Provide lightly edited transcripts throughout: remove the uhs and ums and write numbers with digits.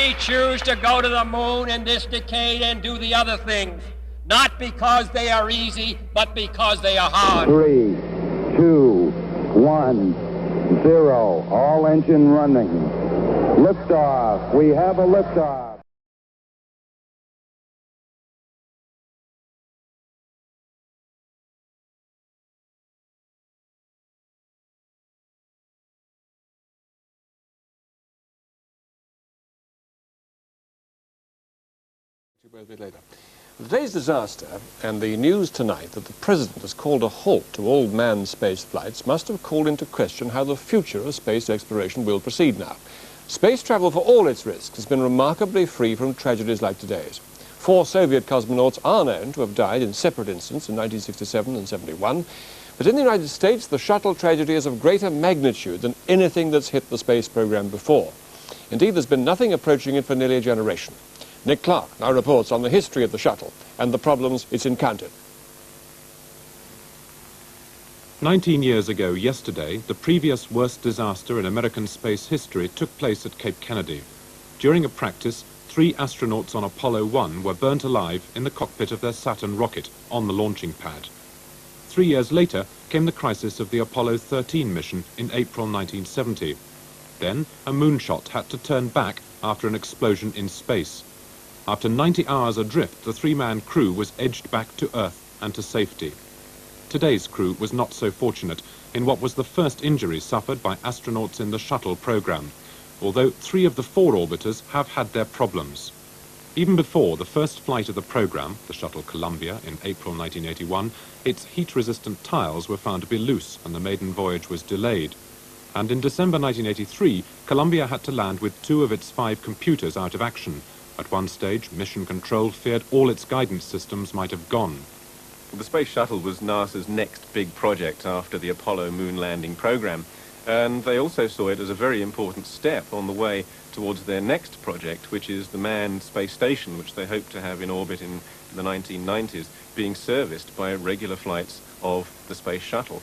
They choose to go to the moon in this decade and do the other things, not because they are easy, but because they are hard. 3, 2, 1, 0. All engine running. Liftoff. We have a liftoff. A bit later. Today's disaster and the news tonight that the President has called a halt to all manned space flights must have called into question how the future of space exploration will proceed now. Space travel, for all its risks, has been remarkably free from tragedies like today's. 4 Soviet cosmonauts are known to have died in separate incidents in 1967 and 71, but in the United States the shuttle tragedy is of greater magnitude than anything that's hit the space program before. Indeed, there's been nothing approaching it for nearly a generation. Nick Clark now reports on the history of the shuttle and the problems it's encountered. 19 years ago yesterday, the previous worst disaster in American space history took place at Cape Kennedy. During a practice, 3 astronauts on Apollo 1 were burnt alive in the cockpit of their Saturn rocket on the launching pad. 3 years later came the crisis of the Apollo 13 mission in April 1970. Then a moonshot had to turn back after an explosion in space. After 90 hours adrift, the 3-man crew was edged back to Earth and to safety. Today's crew was not so fortunate in what was the first injury suffered by astronauts in the shuttle program, although 3 of the 4 orbiters have had their problems. Even before the first flight of the program, the shuttle Columbia, in April 1981, its heat-resistant tiles were found to be loose and the maiden voyage was delayed. And in December 1983, Columbia had to land with 2 of its 5 computers out of action. At one stage, Mission Control feared all its guidance systems might have gone. The Space Shuttle was NASA's next big project after the Apollo moon landing program, and they also saw it as a very important step on the way towards their next project, which is the manned space station, which they hope to have in orbit in the 1990s, being serviced by regular flights of the Space Shuttle.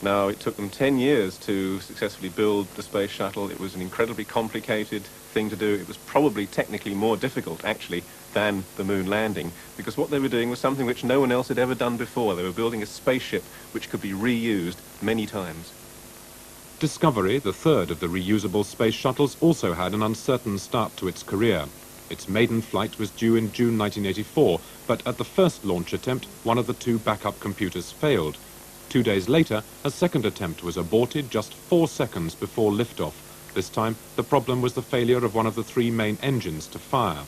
Now, it took them 10 years to successfully build the Space Shuttle. It was an incredibly complicated thing to do. It was probably technically more difficult, actually, than the moon landing, because what they were doing was something which no one else had ever done before. They were building a spaceship which could be reused many times. Discovery, the third of the reusable space shuttles, also had an uncertain start to its career. Its maiden flight was due in June 1984, but at the first launch attempt, one of the 2 backup computers failed. 2 days later, a second attempt was aborted just 4 seconds before liftoff. This time, the problem was the failure of one of the 3 main engines to fire.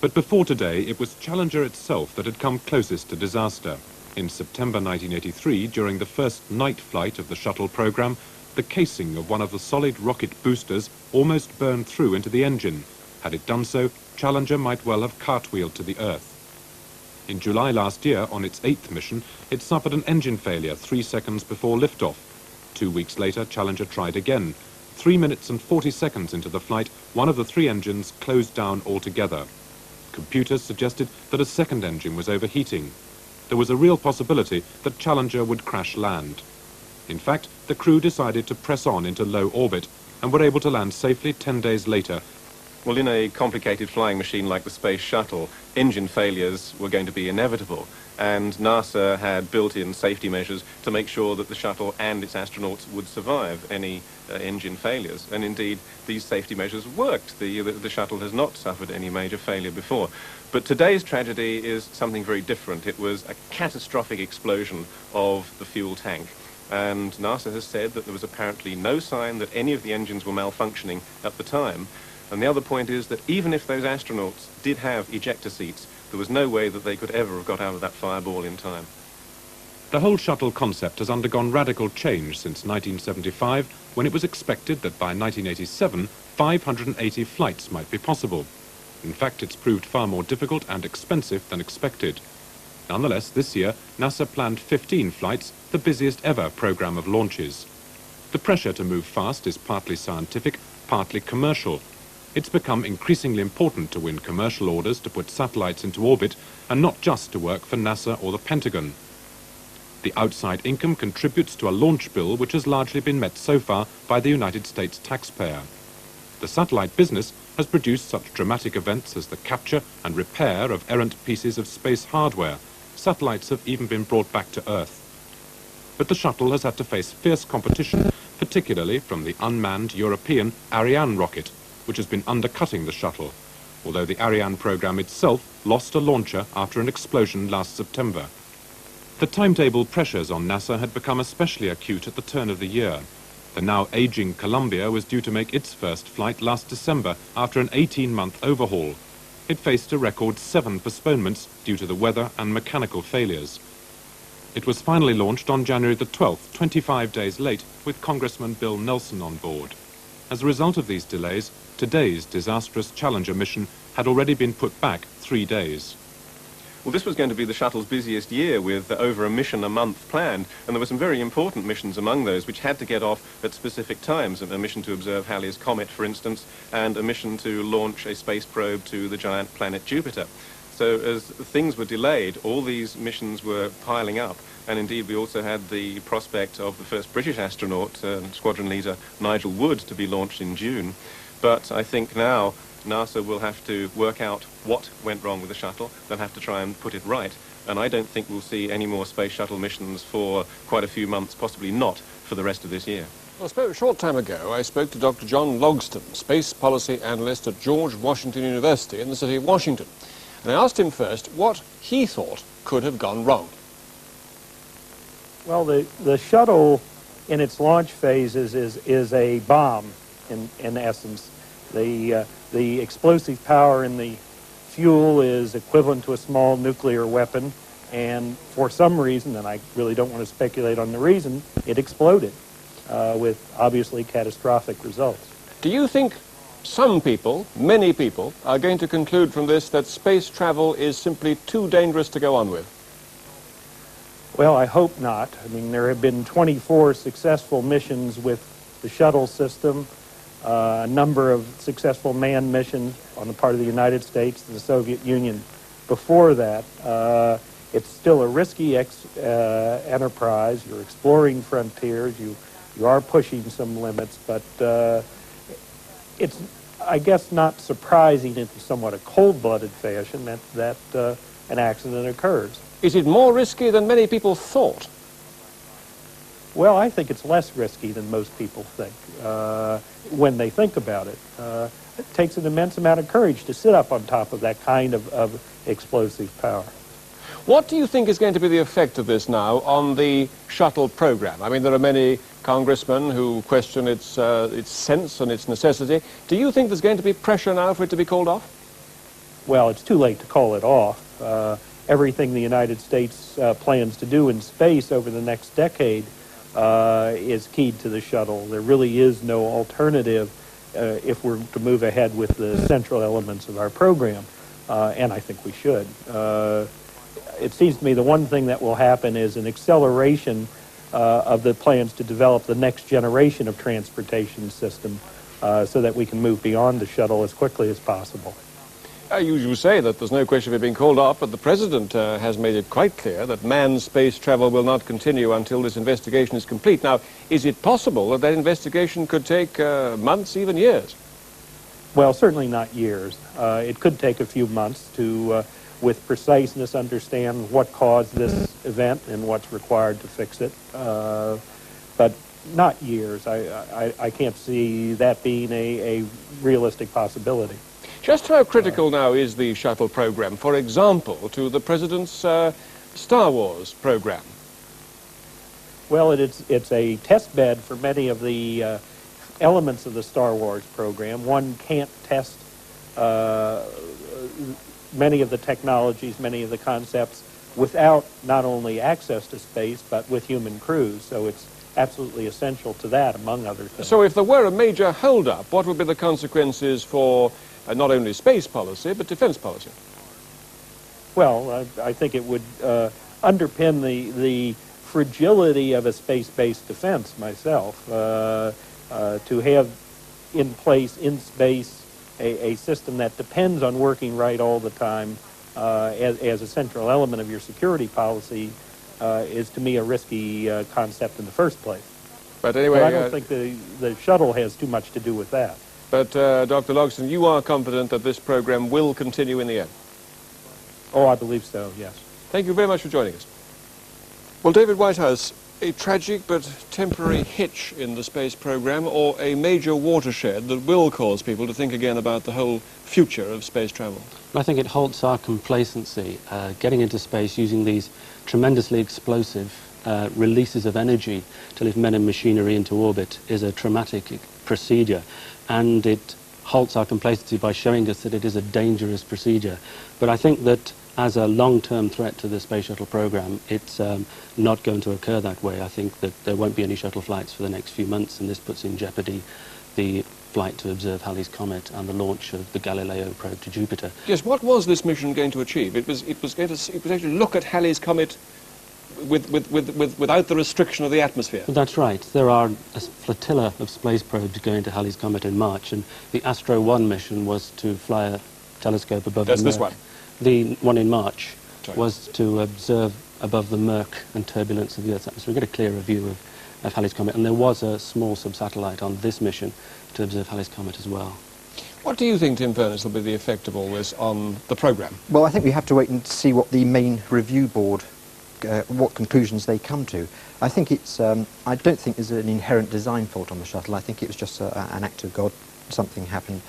But before today, it was Challenger itself that had come closest to disaster. In September 1983, during the first night flight of the shuttle program, the casing of one of the solid rocket boosters almost burned through into the engine. Had it done so, Challenger might well have cartwheeled to the Earth. In July last year, on its 8th mission, it suffered an engine failure 3 seconds before liftoff. 2 weeks later, Challenger tried again. 3 minutes and 40 seconds into the flight, one of the 3 engines closed down altogether. Computers suggested that a second engine was overheating. There was a real possibility that Challenger would crash land. In fact, the crew decided to press on into low orbit and were able to land safely 10 days later. Well, in a complicated flying machine like the Space Shuttle, engine failures were going to be inevitable, and NASA had built-in safety measures to make sure that the shuttle and its astronauts would survive any engine failures. And indeed, these safety measures worked. The shuttle has not suffered any major failure before. But today's tragedy is something very different. It was a catastrophic explosion of the fuel tank. And NASA has said that there was apparently no sign that any of the engines were malfunctioning at the time. And the other point is that even if those astronauts did have ejector seats, there was no way that they could ever have got out of that fireball in time. The whole shuttle concept has undergone radical change since 1975, when it was expected that by 1987, 580 flights might be possible. In fact, it's proved far more difficult and expensive than expected. Nonetheless, this year, NASA planned 15 flights, the busiest ever program of launches. The pressure to move fast is partly scientific, partly commercial. It's become increasingly important to win commercial orders to put satellites into orbit and not just to work for NASA or the Pentagon. The outside income contributes to a launch bill which has largely been met so far by the United States taxpayer. The satellite business has produced such dramatic events as the capture and repair of errant pieces of space hardware. Satellites have even been brought back to Earth. But the shuttle has had to face fierce competition, particularly from the unmanned European Ariane rocket, which has been undercutting the shuttle, although the Ariane program itself lost a launcher after an explosion last September. The timetable pressures on NASA had become especially acute at the turn of the year. The now aging Columbia was due to make its first flight last December after an 18-month overhaul. It faced a record 7 postponements due to the weather and mechanical failures. It was finally launched on January the 12th, 25 days late, with Congressman Bill Nelson on board. As a result of these delays, today's disastrous Challenger mission had already been put back 3 days. Well, this was going to be the shuttle's busiest year, with over a mission a month planned, and there were some very important missions among those which had to get off at specific times. A mission to observe Halley's Comet, for instance, and a mission to launch a space probe to the giant planet Jupiter. So as things were delayed, all these missions were piling up, and indeed we also had the prospect of the first British astronaut, squadron leader Nigel Wood, to be launched in June. But I think now NASA will have to work out what went wrong with the shuttle. They'll have to try and put it right, and I don't think we'll see any more space shuttle missions for quite a few months, possibly not for the rest of this year. Well, a short time ago, I spoke to Dr. John Logston, space policy analyst at George Washington University in the city of Washington. And I asked him first what he thought could have gone wrong. Well, the shuttle in its launch phases is a bomb, in essence. The explosive power in the fuel is equivalent to a small nuclear weapon, and for some reason, and I really don't want to speculate on the reason, it exploded with obviously catastrophic results. Do you think some people, many people, are going to conclude from this that space travel is simply too dangerous to go on with? Well, I hope not. I mean, there have been 24 successful missions with the shuttle system, a number of successful manned missions on the part of the United States and the Soviet Union before that. It's still a risky enterprise. You're exploring frontiers. You are pushing some limits, but it's, I guess, not surprising in somewhat a cold-blooded fashion that an accident occurs. Is it more risky than many people thought? Well, I think it's less risky than most people think when they think about it. It takes an immense amount of courage to sit up on top of that kind of explosive power. What do you think is going to be the effect of this now on the shuttle program? I mean, there are many congressmen who question its sense and its necessity. Do you think there's going to be pressure now for it to be called off? Well, it's too late to call it off. Everything the United States plans to do in space over the next decade is keyed to the shuttle. There really is no alternative if we're to move ahead with the central elements of our program, and I think we should. It seems to me the one thing that will happen is an acceleration of the plans to develop the next generation of transportation system so that we can move beyond the shuttle as quickly as possible. You say that there's no question of it being called off, but the President has made it quite clear that manned space travel will not continue until this investigation is complete. Now, is it possible that that investigation could take months, even years? Well, certainly not years. It could take a few months to, with preciseness, understand what caused this event and what's required to fix it. But not years. I can't see that being a realistic possibility. Just how critical now is the shuttle program, for example, to the President's Star Wars program? Well, it's a test bed for many of the elements of the Star Wars program. One can't test many of the technologies, many of the concepts, without not only access to space, but with human crews. So it's absolutely essential to that, among other things. So if there were a major hold-up, what would be the consequences for not only space policy, but defense policy? Well, I think it would underpin the fragility of a space-based defense myself. To have in place, in space, a system that depends on working right all the time as a central element of your security policy is, to me, a risky concept in the first place. But anyway, I don't think the shuttle has too much to do with that. But, Dr. Logston, you are confident that this program will continue in the end? Oh, I believe so, yes. Thank you very much for joining us. Well, David Whitehouse, a tragic but temporary hitch in the space program, or a major watershed that will cause people to think again about the whole future of space travel? I think it halts our complacency. Getting into space using these tremendously explosive releases of energy to lift men and machinery into orbit is a traumatic procedure, and it halts our complacency by showing us that it is a dangerous procedure. But I think that as a long-term threat to the space shuttle program, it's not going to occur that way. I think that there won't be any shuttle flights for the next few months, and this puts in jeopardy the flight to observe Halley's Comet and the launch of the Galileo probe to Jupiter. Yes, what was this mission going to achieve? It was actually look at Halley's Comet without the restriction of the atmosphere. That's right. There are a flotilla of space probes going to Halley's Comet in March, and the Astro 1 mission was to fly a telescope above the Merc. That's this one? The one in March Sorry. was to observe above the murk and turbulence of the Earth's atmosphere. We get a clearer view of Halley's Comet, and there was a small sub-satellite on this mission to observe Halley's Comet as well. What do you think, Tim Furness, will be the effect of all this on the programme? Well, I think we have to wait and see what the main review board, what conclusions they come to. I think it's, I don't think there's an inherent design fault on the shuttle. I think it was just an act of God. Something happened.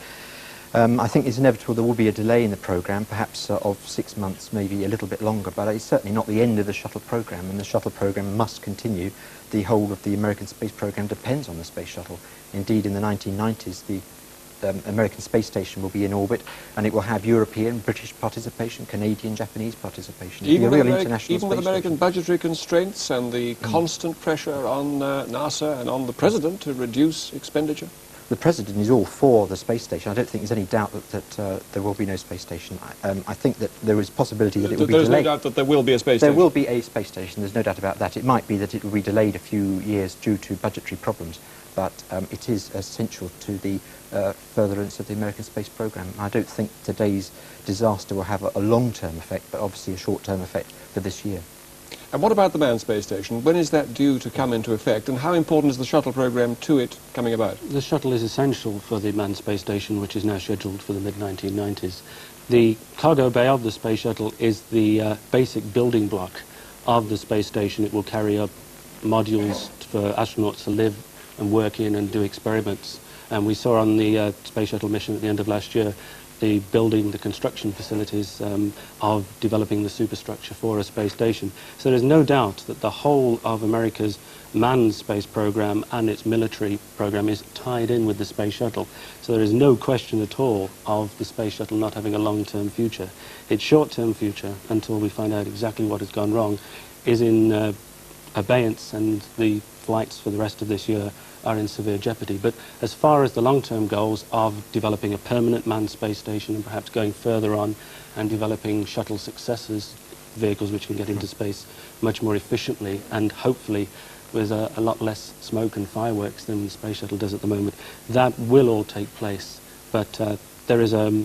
I think it's inevitable there will be a delay in the programme, perhaps of 6 months, maybe a little bit longer, but it's certainly not the end of the shuttle programme, and the shuttle programme must continue. The whole of the American space programme depends on the space shuttle. Indeed, in the 1990s, the American space station will be in orbit, and it will have European, British participation, Canadian, Japanese participation. It'll be a real international even with American budgetary constraints and the constant pressure on NASA and on the President to reduce expenditure? The President is all for the space station. I don't think there's any doubt that there will be no space station. I think that there is a possibility that it will be delayed. There's no doubt that there will be a space station? There will be a space station, there's no doubt about that. It might be that it will be delayed a few years due to budgetary problems, but it is essential to the furtherance of the American space program. I don't think today's disaster will have a long-term effect, but obviously a short-term effect for this year. And what about the manned space station? When is that due to come into effect, and how important is the shuttle program to it coming about? The shuttle is essential for the manned space station, which is now scheduled for the mid-1990s. The cargo bay of the space shuttle is the basic building block of the space station. It will carry up modules for astronauts to live and work in and do experiments. And we saw on the space shuttle mission at the end of last year the building, the construction facilities of developing the superstructure for a space station. So there's no doubt that the whole of America's manned space program and its military program is tied in with the space shuttle. So there is no question at all of the space shuttle not having a long-term future. Its short-term future, until we find out exactly what has gone wrong, is in abeyance, and the flights for the rest of this year are in severe jeopardy. But as far as the long-term goals of developing a permanent manned space station and perhaps going further on and developing shuttle successors, vehicles which can get into space much more efficiently and hopefully with a lot less smoke and fireworks than the space shuttle does at the moment, that will all take place. But there is a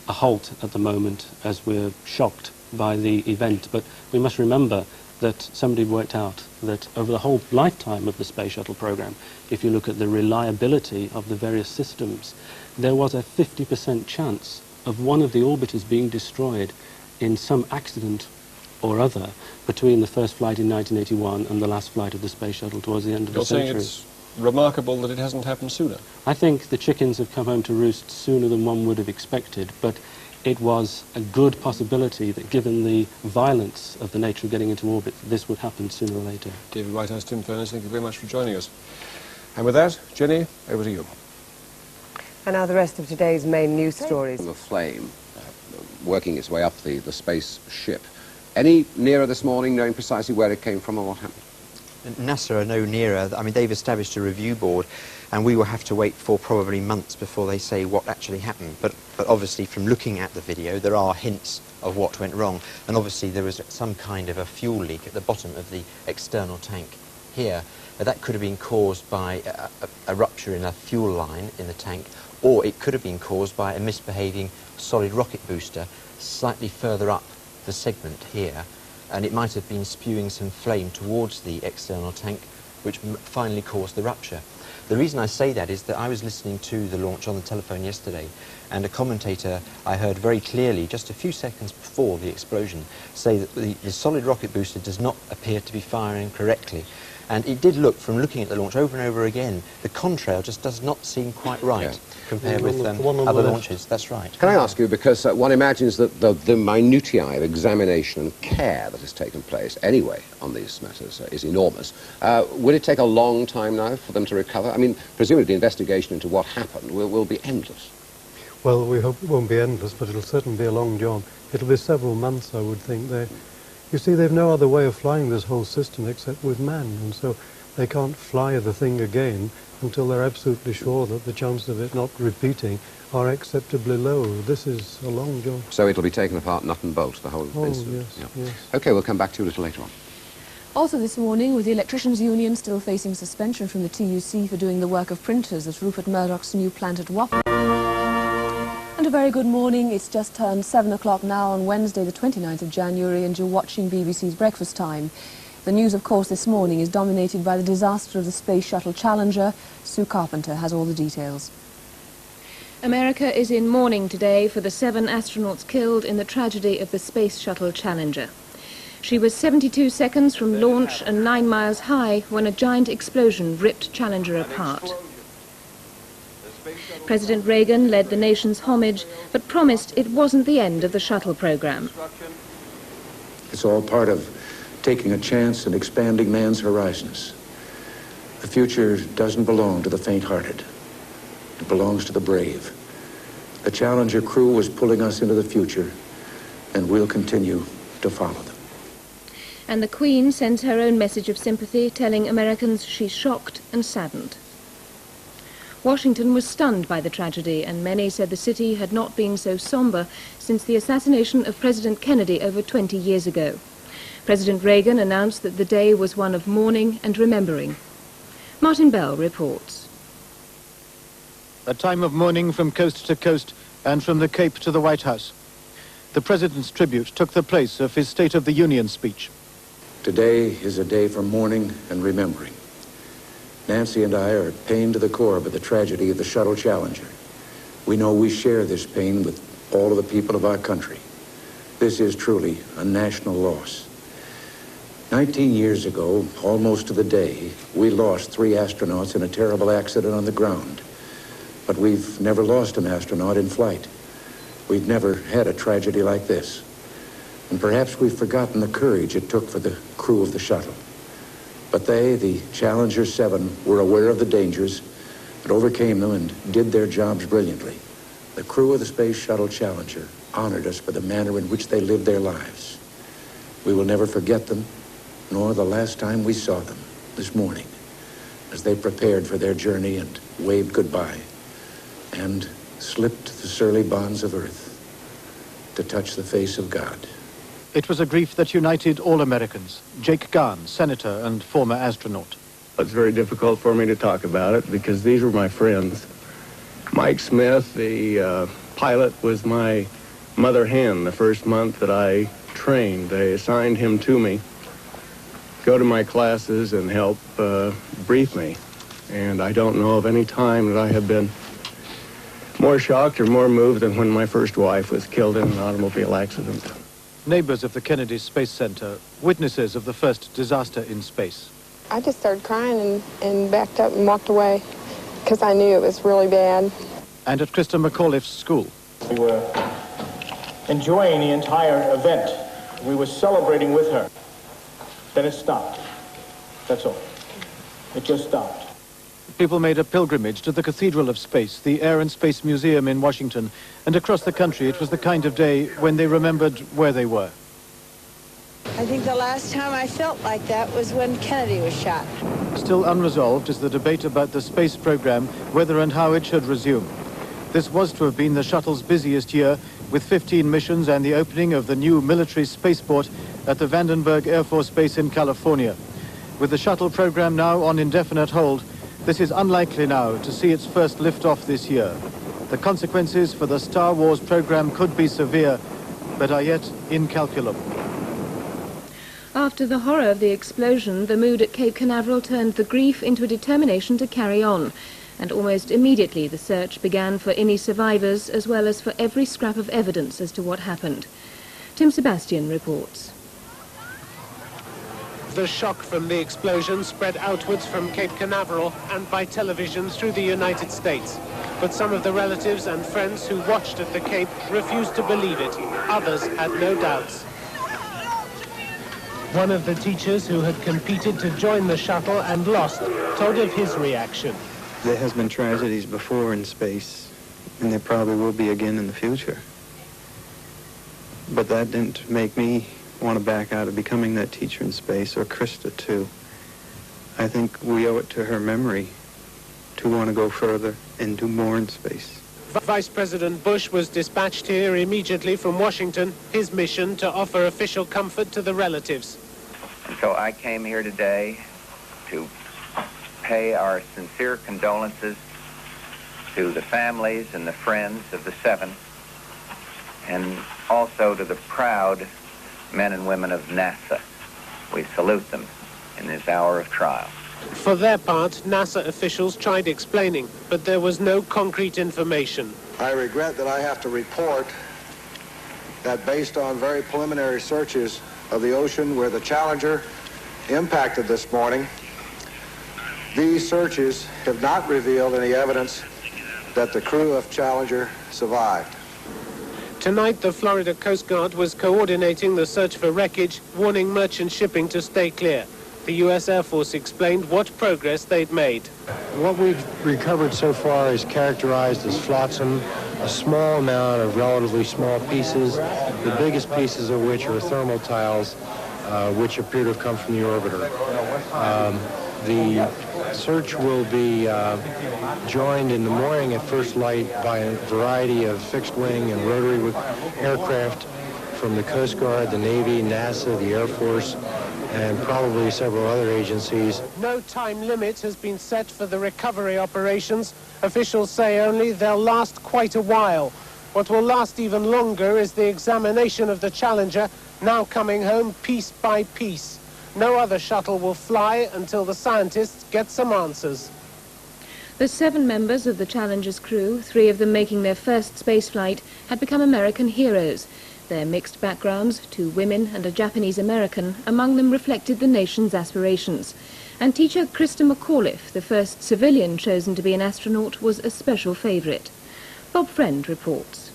halt at the moment as we're shocked by the event. But we must remember that somebody worked out that over the whole lifetime of the space shuttle program, if you look at the reliability of the various systems, there was a 50% chance of one of the orbiters being destroyed in some accident or other between the first flight in 1981 and the last flight of the space shuttle towards the end of the century. You're saying it's remarkable that it hasn't happened sooner? I think the chickens have come home to roost sooner than one would have expected, but it was a good possibility that given the violence of the nature of getting into orbit, this would happen sooner or later. David Whitehouse, Tim Furness, thank you very much for joining us. And with that, Jenny, over to you. And now the rest of today's main news stories. The flame working its way up the space ship. Any nearer this morning, knowing precisely where it came from or what happened? NASA are no nearer. I mean, they've established a review board, and we will have to wait for probably months before they say what actually happened. But obviously, from looking at the video, there are hints of what went wrong. And obviously, there was some kind of a fuel leak at the bottom of the external tank here. That could have been caused by a rupture in a fuel line in the tank, or it could have been caused by a misbehaving solid rocket booster slightly further up the segment here, and it might have been spewing some flame towards the external tank, which finally caused the rupture. The reason I say that is that I was listening to the launch on the telephone yesterday, and a commentator I heard very clearly just a few seconds before the explosion say that the solid rocket booster does not appear to be firing correctly. And it did look, from looking at the launch over and over again, the contrail just does not seem quite right compared with other launches. That's right. Can I ask you, because one imagines that the minutiae of examination and care that has taken place anyway on these matters is enormous. Will it take a long time now for them to recover? I mean, presumably the investigation into what happened will be endless. Well, we hope it won't be endless, but it'll certainly be a long job. It'll be several months, I would think. You see, they've no other way of flying this whole system except with man, and so they can't fly the thing again until they're absolutely sure that the chances of it not repeating are acceptably low. This is a long job. So it'll be taken apart nut and bolt, the whole incident? Yes. OK, we'll come back to you a little later on. Also this morning, with the Electricians' Union still facing suspension from the TUC for doing the work of printers at Rupert Murdoch's new plant at Wapping. And a very good morning. It's just turned 7 o'clock now on Wednesday, the 29th of January, and you're watching BBC's Breakfast Time. The news, of course, this morning is dominated by the disaster of the Space Shuttle Challenger. Sue Carpenter has all the details. America is in mourning today for the 7 astronauts killed in the tragedy of the Space Shuttle Challenger. She was 72 seconds from launch and 9 miles high when a giant explosion ripped Challenger apart. President Reagan led the nation's homage, but promised it wasn't the end of the shuttle program. It's all part of taking a chance and expanding man's horizons. The future doesn't belong to the faint-hearted. It belongs to the brave. The Challenger crew was pulling us into the future, and we'll continue to follow them. And the Queen sends her own message of sympathy, telling Americans she's shocked and saddened. Washington was stunned by the tragedy, and many said the city had not been so somber since the assassination of President Kennedy over 20 years ago. President Reagan announced that the day was one of mourning and remembering. Martin Bell reports. A time of mourning from coast to coast and from the Cape to the White House. The President's tribute took the place of his State of the Union speech. Today is a day for mourning and remembering. Nancy and I are pained to the core by the tragedy of the Shuttle Challenger. We know we share this pain with all of the people of our country. This is truly a national loss. 19 years ago, almost to the day, we lost 3 astronauts in a terrible accident on the ground. But we've never lost an astronaut in flight. We've never had a tragedy like this. And perhaps we've forgotten the courage it took for the crew of the shuttle. But they, the Challenger 7, were aware of the dangers, but overcame them and did their jobs brilliantly. The crew of the Space Shuttle Challenger honored us for the manner in which they lived their lives. We will never forget them, nor the last time we saw them, this morning, as they prepared for their journey and waved goodbye, and slipped the surly bonds of earth to touch the face of God. It was a grief that united all Americans. Jake Garn, senator and former astronaut. It's very difficult for me to talk about it because these were my friends. Mike Smith, the pilot, was my mother hen the first month that I trained. They assigned him to me, go to my classes and help brief me. And I don't know of any time that I have been more shocked or more moved than when my first wife was killed in an automobile accident. Neighbors of the Kennedy Space Center, witnesses of the first disaster in space. I just started crying and backed up and walked away because I knew it was really bad. And at Krista McAuliffe's school. We were enjoying the entire event. We were celebrating with her. Then it stopped. That's all. It just stopped. People made a pilgrimage to the Cathedral of Space, the Air and Space Museum in Washington, and across the country it was the kind of day when they remembered where they were. I think the last time I felt like that was when Kennedy was shot. Still unresolved is the debate about the space program, whether and how it should resume. This was to have been the shuttle's busiest year, with 15 missions and the opening of the new military spaceport at the Vandenberg Air Force Base in California. With the shuttle program now on indefinite hold, this is unlikely now to see its first liftoff this year. The consequences for the Star Wars program could be severe, but are yet incalculable. After the horror of the explosion, the mood at Cape Canaveral turned the grief into a determination to carry on. And almost immediately the search began for any survivors as well as for every scrap of evidence as to what happened. Tim Sebastian reports. The shock from the explosion spread outwards from Cape Canaveral and by television through the United States. But some of the relatives and friends who watched at the Cape refused to believe it. Others had no doubts. One of the teachers who had competed to join the shuttle and lost told of his reaction. There has been tragedies before in space, and there probably will be again in the future. But that didn't make me want to back out of becoming that teacher in space, or Krista too. I think we owe it to her memory to want to go further and do more in space. Vice President Bush was dispatched here immediately from Washington, his mission to offer official comfort to the relatives. And so I came here today to pay our sincere condolences to the families and the friends of the seven, and also to the proud men and women of NASA. We salute them in this hour of trial. For their part, NASA officials tried explaining, but there was no concrete information. I regret that I have to report that based on very preliminary searches of the ocean where the Challenger impacted this morning, these searches have not revealed any evidence that the crew of Challenger survived. Tonight, the Florida Coast Guard was coordinating the search for wreckage, warning merchant shipping to stay clear. The U.S. Air Force explained what progress they'd made. What we've recovered so far is characterized as flotsam, a small amount of relatively small pieces, the biggest pieces of which are thermal tiles, which appear to have come from the orbiter. The search will be joined in the morning at first light by a variety of fixed-wing and rotary aircraft from the Coast Guard, the Navy, NASA, the Air Force, and probably several other agencies. No time limit has been set for the recovery operations. Officials say only they'll last quite a while. What will last even longer is the examination of the Challenger, now coming home piece by piece. No other shuttle will fly until the scientists get some answers. The 7 members of the Challenger's crew, 3 of them making their first spaceflight, had become American heroes. Their mixed backgrounds, 2 women and a Japanese American, among them reflected the nation's aspirations. And teacher Krista McAuliffe, the first civilian chosen to be an astronaut, was a special favourite. Bob Friend reports.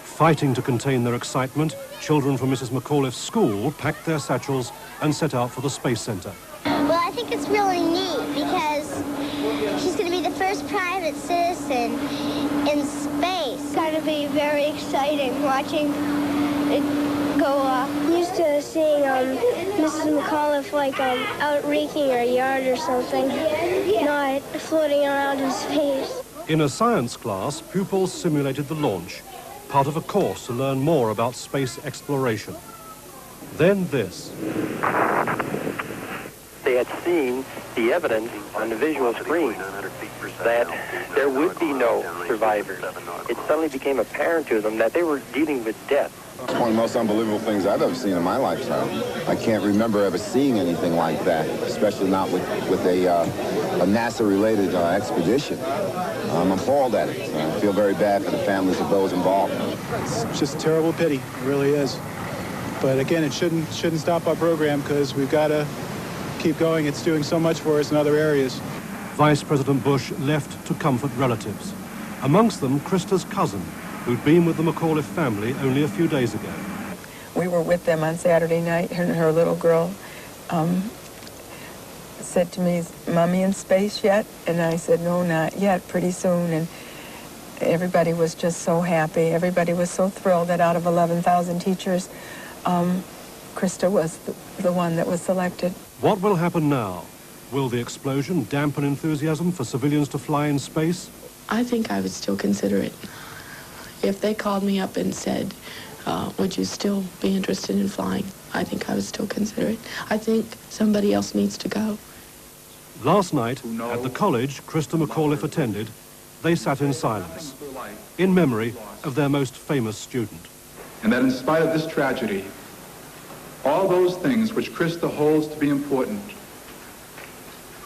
Fighting to contain their excitement, children from Mrs. McAuliffe's school packed their satchels and set out for the Space Centre. Well, I think it's really neat because she's going to be the first private citizen in space. It's going to be very exciting watching it go off. I'm used to seeing Mrs. McAuliffe out raking her yard or something, not floating around in space. In a science class, pupils simulated the launch, part of a course to learn more about space exploration. Then this. They had seen the evidence on the visual screen that there would be no survivors. It suddenly became apparent to them that they were dealing with death. It's one of the most unbelievable things I've ever seen in my lifetime. I can't remember ever seeing anything like that, especially not with a NASA-related expedition. I'm appalled at it. I feel very bad for the families of those involved. It's just a terrible pity, it really is. But again, it shouldn't stop our program because we've got to keep going. It's doing so much for us in other areas. Vice President Bush left to comfort relatives. Amongst them, Krista's cousin, who'd been with the McAuliffe family only a few days ago. We were with them on Saturday night, and her little girl said to me, "Mommy in space yet?" And I said, "No, not yet, pretty soon." And everybody was just so happy. Everybody was so thrilled that out of 11,000 teachers, Krista was the one that was selected. What will happen now? Will the explosion dampen enthusiasm for civilians to fly in space? I think I would still consider it. If they called me up and said, would you still be interested in flying? I think I would still consider it. I think somebody else needs to go. Last night, at the college Krista McAuliffe attended, they sat in silence, in memory of their most famous student. And that in spite of this tragedy, all those things which Krista holds to be important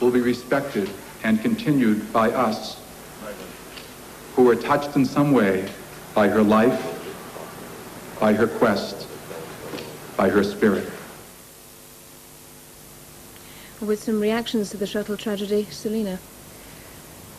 will be respected and continued by us who were touched in some way by her life, by her quest, by her spirit. With some reactions to the shuttle tragedy, Selina.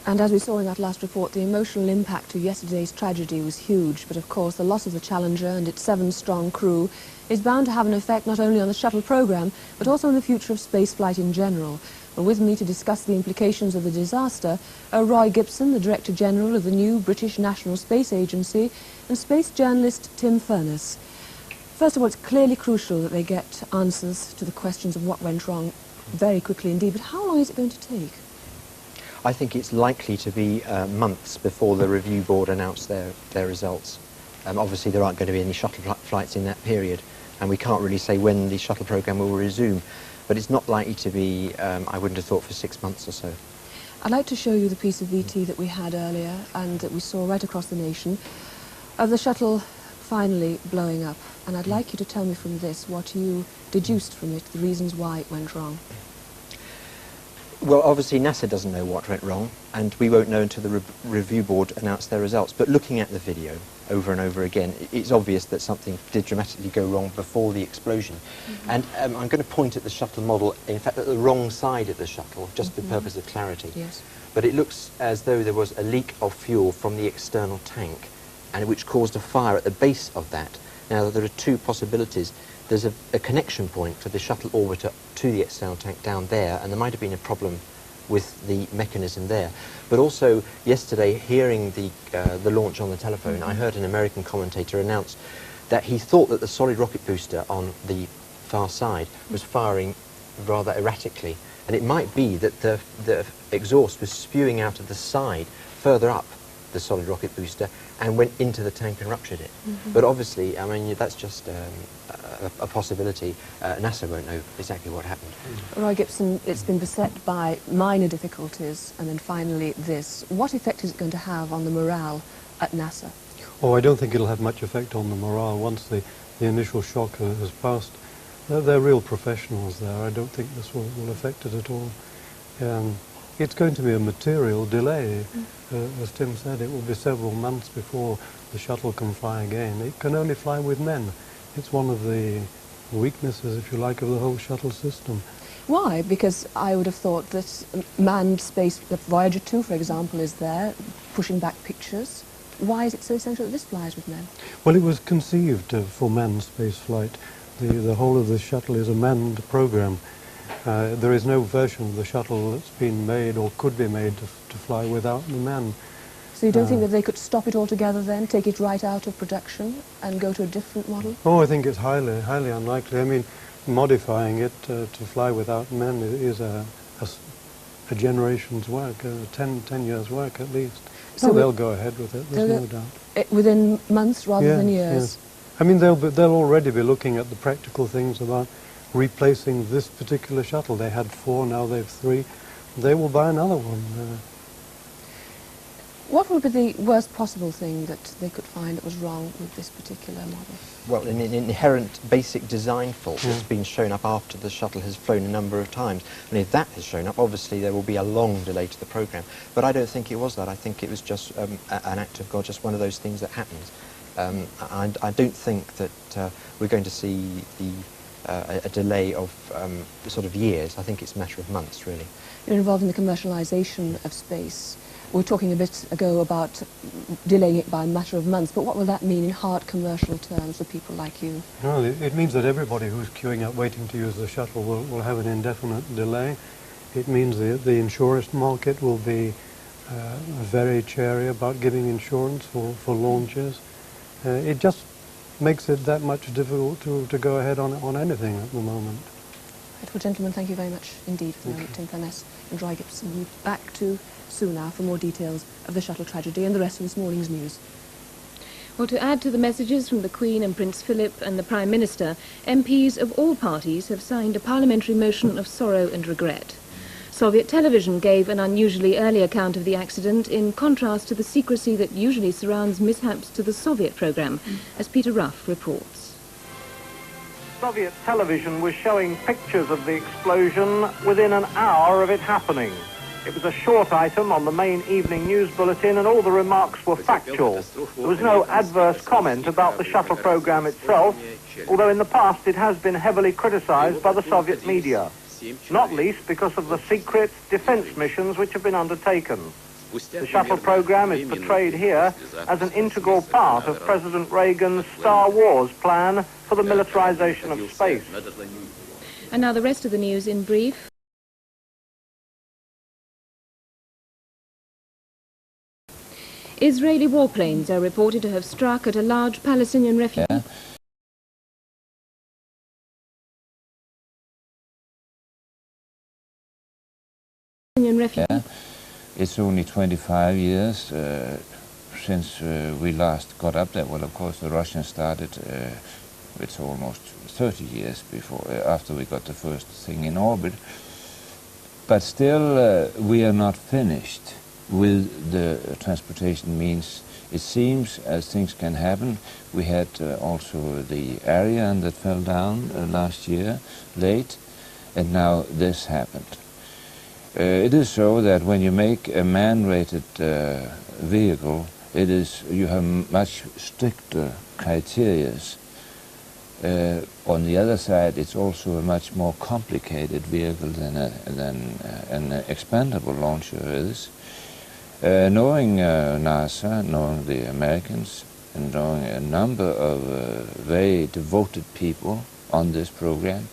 And as we saw in that last report, the emotional impact of yesterday's tragedy was huge. But of course, the loss of the Challenger and its 7-strong crew is bound to have an effect not only on the shuttle program, but also on the future of spaceflight in general. Well, with me to discuss the implications of the disaster are Roy Gibson, the Director General of the new British National Space Agency, and space journalist Tim Furness. First of all, it's clearly crucial that they get answers to the questions of what went wrong very quickly indeed. But how long is it going to take? I think it's likely to be months before the review board announce their results. Obviously, there aren't going to be any shuttle flights in that period, and we can't really say when the shuttle program will resume. But it's not likely to be, I wouldn't have thought, for 6 months or so. I'd like to show you the piece of VT that we had earlier and that we saw right across the nation of the shuttle finally blowing up. And I'd like you to tell me from this what you deduced from it, the reasons why it went wrong. Well, obviously NASA doesn't know what went wrong, and we won't know until the review board announce their results. But looking at the video over and over again, it's obvious that something did dramatically go wrong before the explosion. And I'm going to point at the shuttle model, in fact, at the wrong side of the shuttle, just for the purpose of clarity. Yes. But it looks as though there was a leak of fuel from the external tank, and which caused a fire at the base of that. Now, there are two possibilities. There's a connection point for the shuttle orbiter to the external tank down there, and there might have been a problem with the mechanism there. But also, yesterday, hearing the launch on the telephone, I heard an American commentator announce that he thought that the solid rocket booster on the far side was firing rather erratically, and it might be that the exhaust was spewing out of the side further up the solid rocket booster and went into the tank and ruptured it. But obviously, I mean, that's just a possibility. NASA won't know exactly what happened. Roy Gibson, it's been beset by minor difficulties and then finally this. What effect is it going to have on the morale at NASA? Oh, I don't think it'll have much effect on the morale once the initial shock has passed. They're real professionals there. I don't think this will affect it at all. It's going to be a material delay. As Tim said, it will be several months before the shuttle can fly again. It can only fly with men. It's one of the weaknesses, if you like, of the whole shuttle system. Why? Because I would have thought that manned space, Voyager 2, for example, is there, pushing back pictures. Why is it so essential that this flies with men? Well, it was conceived for manned space flight. The whole of the shuttle is a manned program. There is no version of the shuttle that's been made or could be made to fly without the man. So you don't think that they could stop it altogether then, take it right out of production and go to a different model? Oh, I think it's highly, highly unlikely. I mean, modifying it to fly without men is a generation's work, 10 years' work at least. So they'll go ahead with it, there's no doubt. Within months rather than years? Yes. I mean, they'll already be looking at the practical things about replacing this particular shuttle. They had 4, now they've 3. They will buy another one. What would be the worst possible thing that they could find that was wrong with this particular model? Well, an inherent basic design fault that's been shown up after the shuttle has flown a number of times. And if that has shown up, obviously there will be a long delay to the program. But I don't think it was that. I think it was just an act of God, just one of those things that happens. I don't think that we're going to see a delay of sort of years. I think it's a matter of months, really. You're involved in the commercialisation of space. We were talking a bit ago about delaying it by a matter of months, but what will that mean in hard commercial terms for people like you? Well, it means that everybody who's queuing up waiting to use the shuttle will have an indefinite delay. It means the insurance market will be very chary about giving insurance for launches. It just makes it that much difficult to go ahead on anything at the moment. Right, well, gentlemen, thank you very much indeed for the moment. Tim Furness and Roy Gibson. We'll be back to Sue now for more details of the shuttle tragedy and the rest of this morning's news. Well, to add to the messages from the Queen and Prince Philip and the Prime Minister, MPs of all parties have signed a parliamentary motion of sorrow and regret. Soviet television gave an unusually early account of the accident in contrast to the secrecy that usually surrounds mishaps to the Soviet programme, as Peter Ruff reports. Soviet television was showing pictures of the explosion within an hour of it happening. It was a short item on the main evening news bulletin, and all the remarks were factual. There was no adverse comment about the shuttle program itself, although in the past it has been heavily criticized by the Soviet media, not least because of the secret defense missions which have been undertaken. The shuttle program is portrayed here as an integral part of President Reagan's Star Wars plan for the militarization of space. And now the rest of the news in brief. Israeli warplanes are reported to have struck at a large Palestinian refugee. It's only 25 years since we last got up there. Well, of course, the Russians started, it's almost 30 years before, after we got the first thing in orbit. But still, we are not finished with the transportation means. It seems as things can happen. We had also the Ariane that fell down last year, late, and now this happened. It is so that when you make a man-rated vehicle, you have much stricter criteria. On the other side, it's also a much more complicated vehicle than an expandable launcher is. Knowing NASA, knowing the Americans, and knowing a number of very devoted people on this program,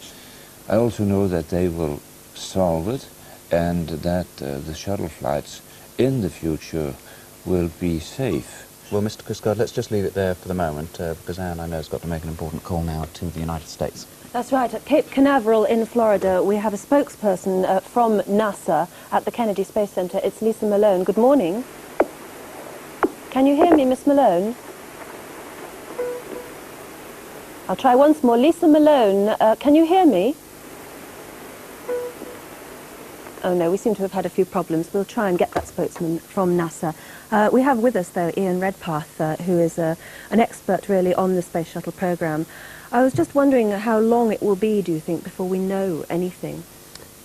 I also know that they will solve it, and that the shuttle flights in the future will be safe. Well, Mr. Coastguard, let's just leave it there for the moment, because Anne, I know, has got to make an important call now to the United States. That's right. At Cape Canaveral in Florida, we have a spokesperson from NASA at the Kennedy Space Center. It's Lisa Malone. Good morning. Can you hear me, Miss Malone? I'll try once more. Lisa Malone, can you hear me? Oh no, we seem to have had a few problems. We'll try and get that spokesman from NASA. We have with us, though, Ian Redpath, who is an expert really on the Space Shuttle program. I was just wondering how long it will be, do you think, before we know anything?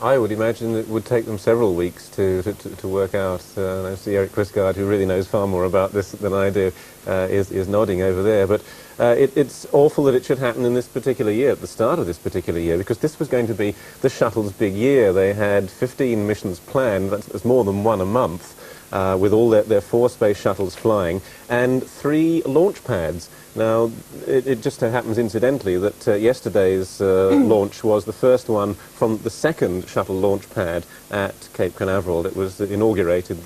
I would imagine it would take them several weeks to work out. I see Eric Coastguard, who really knows far more about this than I do, is nodding over there. But it's awful that it should happen in this particular year, at the start of this particular year, because this was going to be the shuttle's big year. They had 15 missions planned. That's more than one a month, with all their 4 space shuttles flying, and 3 launch pads. Now, it just so happens incidentally that yesterday's launch was the first one from the second shuttle launch pad at Cape Canaveral. It was inaugurating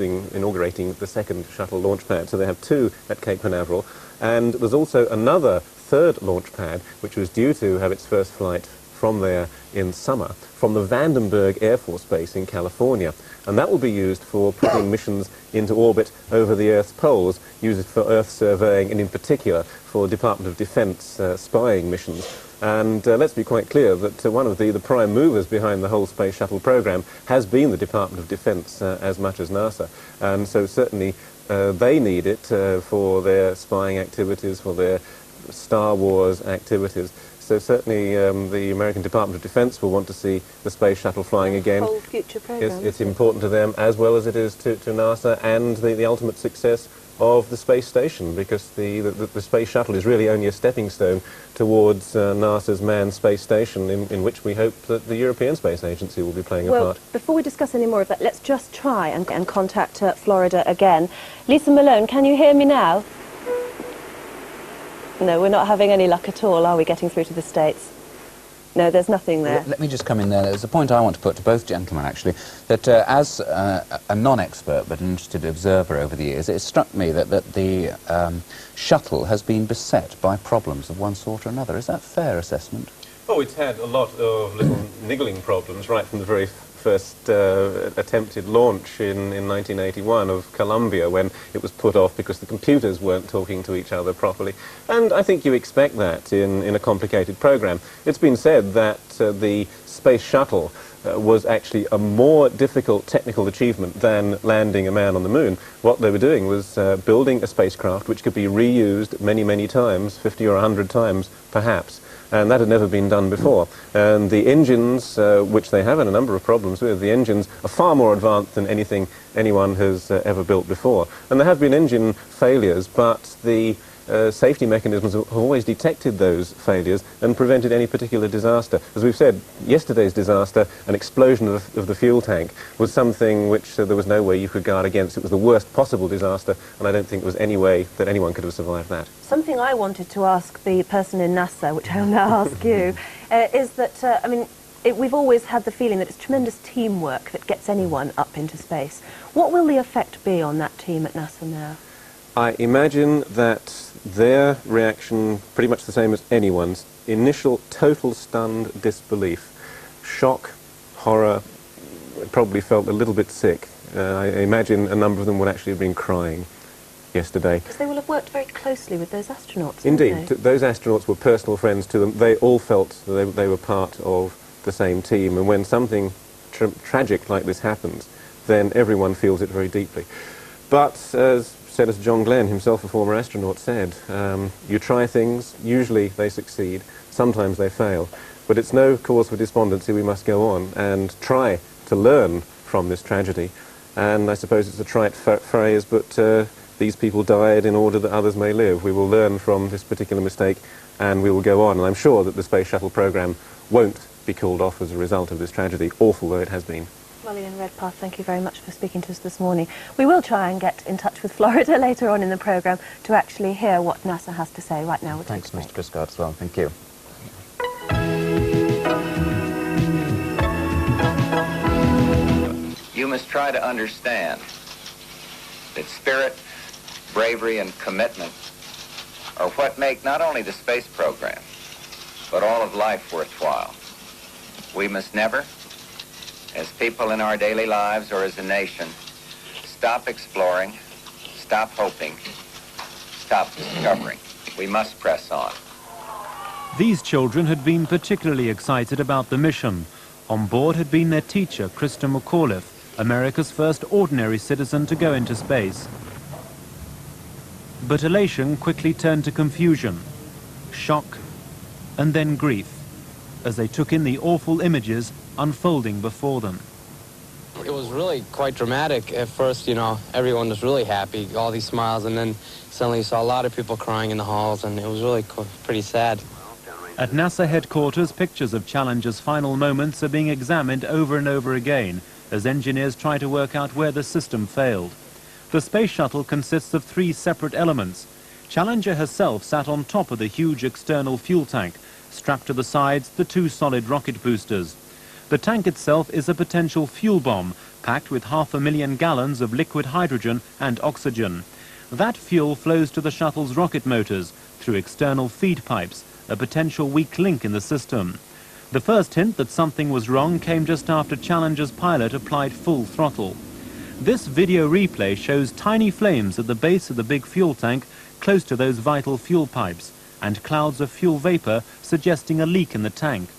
the second shuttle launch pad, so they have 2 at Cape Canaveral. And there's also another 3rd launch pad, which was due to have its first flight from there in summer, from the Vandenberg Air Force Base in California. And that will be used for putting missions into orbit over the Earth's poles, used for Earth surveying, and in particular for Department of Defense spying missions. And let's be quite clear that one of the prime movers behind the whole Space Shuttle program has been the Department of Defense as much as NASA. And so certainly they need it for their spying activities, for their Star Wars activities. So certainly the American Department of Defense will want to see the Space Shuttle flying again. Whole future program. It's important to them as well as it is to NASA and the ultimate success of the space station, because the Space Shuttle is really only a stepping stone towards NASA's manned space station, in which we hope that the European Space Agency will be playing a part. Well, before we discuss any more of that, let's just try and contact Florida again. Lisa Malone, can you hear me now? No, we're not having any luck at all, are we, getting through to the States? No, there's nothing there. Let me just come in there. There's a point I want to put to both gentlemen, actually, that as a non-expert but an interested observer over the years, it struck me that the shuttle has been beset by problems of one sort or another. Is that a fair assessment? Oh, it's had a lot of little niggling problems right from the very first attempted launch in 1981 of Columbia, when it was put off because the computers weren't talking to each other properly. And I think you expect that in a complicated program. It's been said that the Space Shuttle was actually a more difficult technical achievement than landing a man on the moon. What they were doing was building a spacecraft which could be reused many, many times, 50 or 100 times perhaps. And that had never been done before. And the engines, which they have a number of problems with, the engines are far more advanced than anything anyone has ever built before. And there have been engine failures, but the safety mechanisms have always detected those failures and prevented any particular disaster. As we've said, yesterday's disaster, an explosion of the fuel tank, was something which there was no way you could guard against. It was the worst possible disaster, and I don't think there was any way that anyone could have survived that. Something I wanted to ask the person in NASA, which I'll now ask you, is that, I mean, we've always had the feeling that it's tremendous teamwork that gets anyone up into space. What will the effect be on that team at NASA now? I imagine that their reaction, pretty much the same as anyone's, initial total stunned disbelief, shock, horror, probably felt a little bit sick. I imagine a number of them would actually have been crying yesterday. Because they will have worked very closely with those astronauts, Indeed, those astronauts were personal friends to them. They all felt that they were part of the same team, and when something tragic like this happens, then everyone feels it very deeply. But as Senator John Glenn, himself a former astronaut, said, you try things, usually they succeed, sometimes they fail, but it's no cause for despondency. We must go on and try to learn from this tragedy. And I suppose it's a trite phrase, but these people died in order that others may live. We will learn from this particular mistake and we will go on. And I'm sure that the Space Shuttle program won't be called off as a result of this tragedy, awful though it has been. Well, Ian Redpath, thank you very much for speaking to us this morning. We will try and get in touch with Florida later on in the programme to actually hear what NASA has to say. Right now, we'll Thanks, Mr. Criscard, as well. Thank you. You must try to understand that spirit, bravery, and commitment are what make not only the space program, but all of life worthwhile. We must never, as people in our daily lives or as a nation, stop exploring, stop hoping, stop discovering. We must press on. These children had been particularly excited about the mission. On board had been their teacher, Krista McAuliffe, America's first ordinary citizen to go into space. But elation quickly turned to confusion, shock, and then grief, as they took in the awful images unfolding before them. It was really quite dramatic. At first, you know, everyone was really happy, all these smiles, and then suddenly you saw a lot of people crying in the halls, and it was really pretty sad. At NASA headquarters, pictures of Challenger's final moments are being examined over and over again as engineers try to work out where the system failed. The space shuttle consists of 3 separate elements. Challenger herself sat on top of the huge external fuel tank, strapped to the sides the 2 solid rocket boosters. The tank itself is a potential fuel bomb, packed with 500,000 gallons of liquid hydrogen and oxygen. That fuel flows to the shuttle's rocket motors through external feed pipes, a potential weak link in the system. The first hint that something was wrong came just after Challenger's pilot applied full throttle. This video replay shows tiny flames at the base of the big fuel tank close to those vital fuel pipes, and clouds of fuel vapor suggesting a leak in the tank.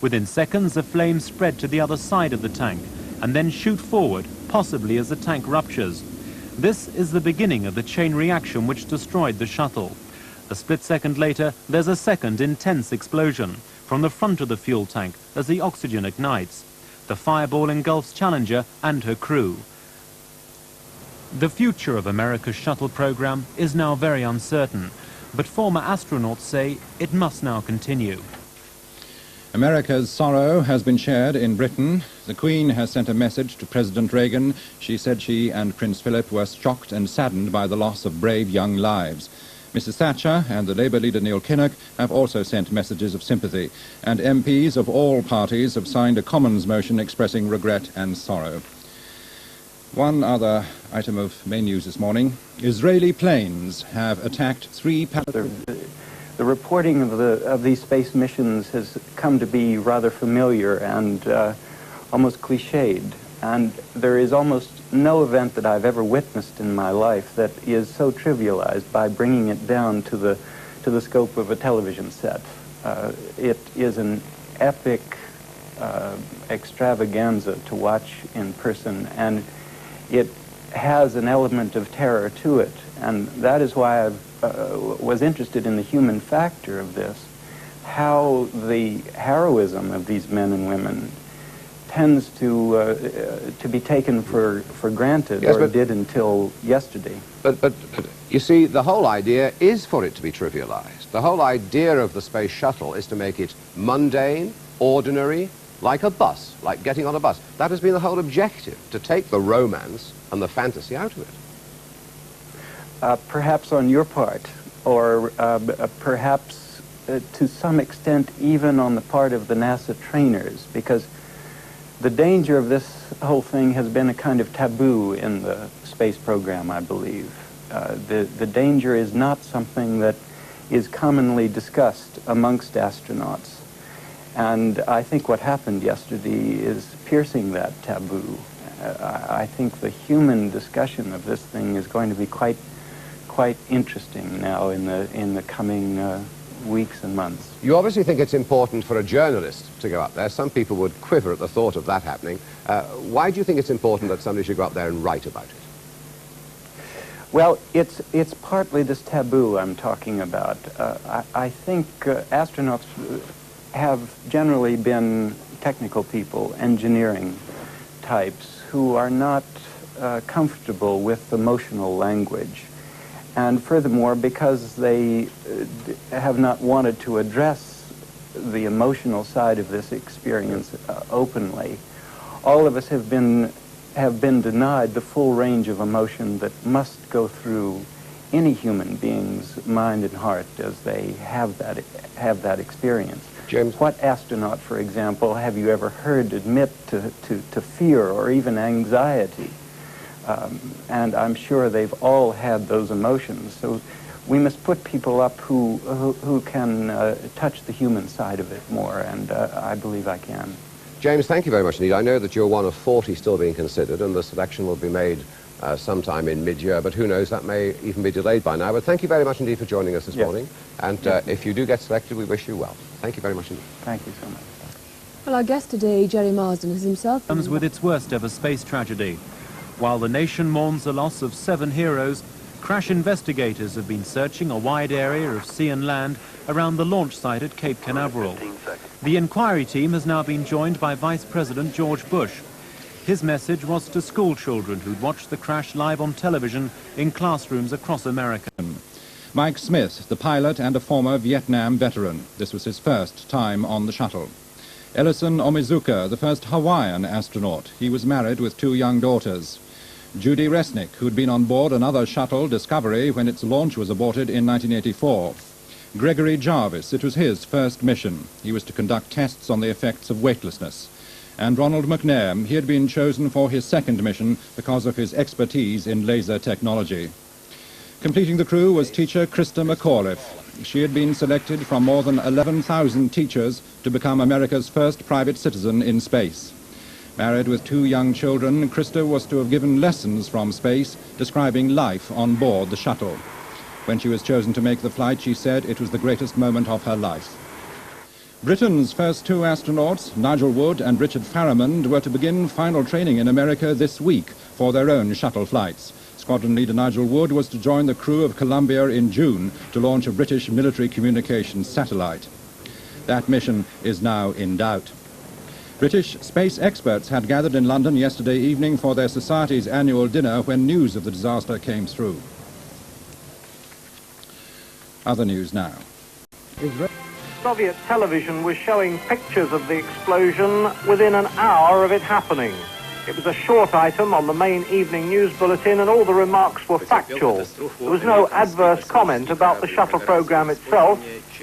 Within seconds, the flames spread to the other side of the tank and then shoot forward, possibly as the tank ruptures. This is the beginning of the chain reaction which destroyed the shuttle. A split second later, there's a second intense explosion from the front of the fuel tank as the oxygen ignites. The fireball engulfs Challenger and her crew. The future of America's shuttle program is now very uncertain, but former astronauts say it must now continue. America's sorrow has been shared in Britain. The Queen has sent a message to President Reagan. She said she and Prince Philip were shocked and saddened by the loss of brave young lives. Mrs. Thatcher and the Labour leader Neil Kinnock have also sent messages of sympathy, and MPs of all parties have signed a Commons motion expressing regret and sorrow. One other item of main news this morning. Israeli planes have attacked 3 The reporting of these space missions has come to be rather familiar and almost cliched. And there is almost no event that I've ever witnessed in my life that is so trivialized by bringing it down to the scope of a television set. It is an epic extravaganza to watch in person, and it has an element of terror to it. And that is why I was interested in the human factor of this. how the heroism of these men and women tends to be taken for granted, yes, or did until yesterday. But you see, the whole idea is for it to be trivialized. The whole idea of the space shuttle is to make it mundane, ordinary, like a bus, like getting on a bus. That has been the whole objective, to take the romance and the fantasy out of it. Perhaps on your part, or perhaps to some extent even on the part of the NASA trainers, because the danger of this whole thing has been a kind of taboo in the space program, I believe. The danger is not something that is commonly discussed amongst astronauts. And I think what happened yesterday is piercing that taboo. I think the human discussion of this thing is going to be quite interesting now in the coming weeks and months. You obviously think it's important for a journalist to go up there. Some people would quiver at the thought of that happening. Why do you think it's important that somebody should go up there and write about it? Well, it's partly this taboo I'm talking about. I think astronauts have generally been technical people, engineering types, who are not comfortable with emotional language. And furthermore, because they have not wanted to address the emotional side of this experience openly, all of us have been denied the full range of emotion that must go through any human being's mind and heart as they have that experience. James? What astronaut, for example, have you ever heard admit to fear or even anxiety? And I'm sure they've all had those emotions. So we must put people up who can touch the human side of it more, and I believe I can. James, thank you very much indeed. I know that you're one of 40 still being considered, and the selection will be made sometime in mid-year, but who knows, that may even be delayed by now. But thank you very much indeed for joining us this morning, and if you do get selected, we wish you well. Thank you very much indeed. Thank you so much. Well, our guest today, Jerry Marsden, has himself... ...comes with its worst ever space tragedy. While the nation mourns the loss of 7 heroes, crash investigators have been searching a wide area of sea and land around the launch site at Cape Canaveral. The inquiry team has now been joined by Vice President George Bush. His message was to school children who'd watched the crash live on television in classrooms across America. Mike Smith, the pilot and a former Vietnam veteran. This was his first time on the shuttle. Ellison Omizuka, the first Hawaiian astronaut. He was married with 2 young daughters. Judy Resnick, who'd been on board another shuttle, Discovery, when its launch was aborted in 1984. Gregory Jarvis, it was his first mission. He was to conduct tests on the effects of weightlessness. And Ronald McNair, he had been chosen for his second mission because of his expertise in laser technology. Completing the crew was teacher Krista McAuliffe. She had been selected from more than 11,000 teachers to become America's first private citizen in space. Married with 2 young children, Krista was to have given lessons from space, describing life on board the shuttle. When she was chosen to make the flight, she said it was the greatest moment of her life. Britain's first 2 astronauts, Nigel Wood and Richard Farramond, were to begin final training in America this week for their own shuttle flights. Squadron leader Nigel Wood was to join the crew of Columbia in June to launch a British military communications satellite. That mission is now in doubt. British space experts had gathered in London yesterday evening for their society's annual dinner when news of the disaster came through. Other news now. Soviet television was showing pictures of the explosion within an hour of it happening. It was a short item on the main evening news bulletin, and all the remarks were factual. There was no adverse comment about the shuttle program itself,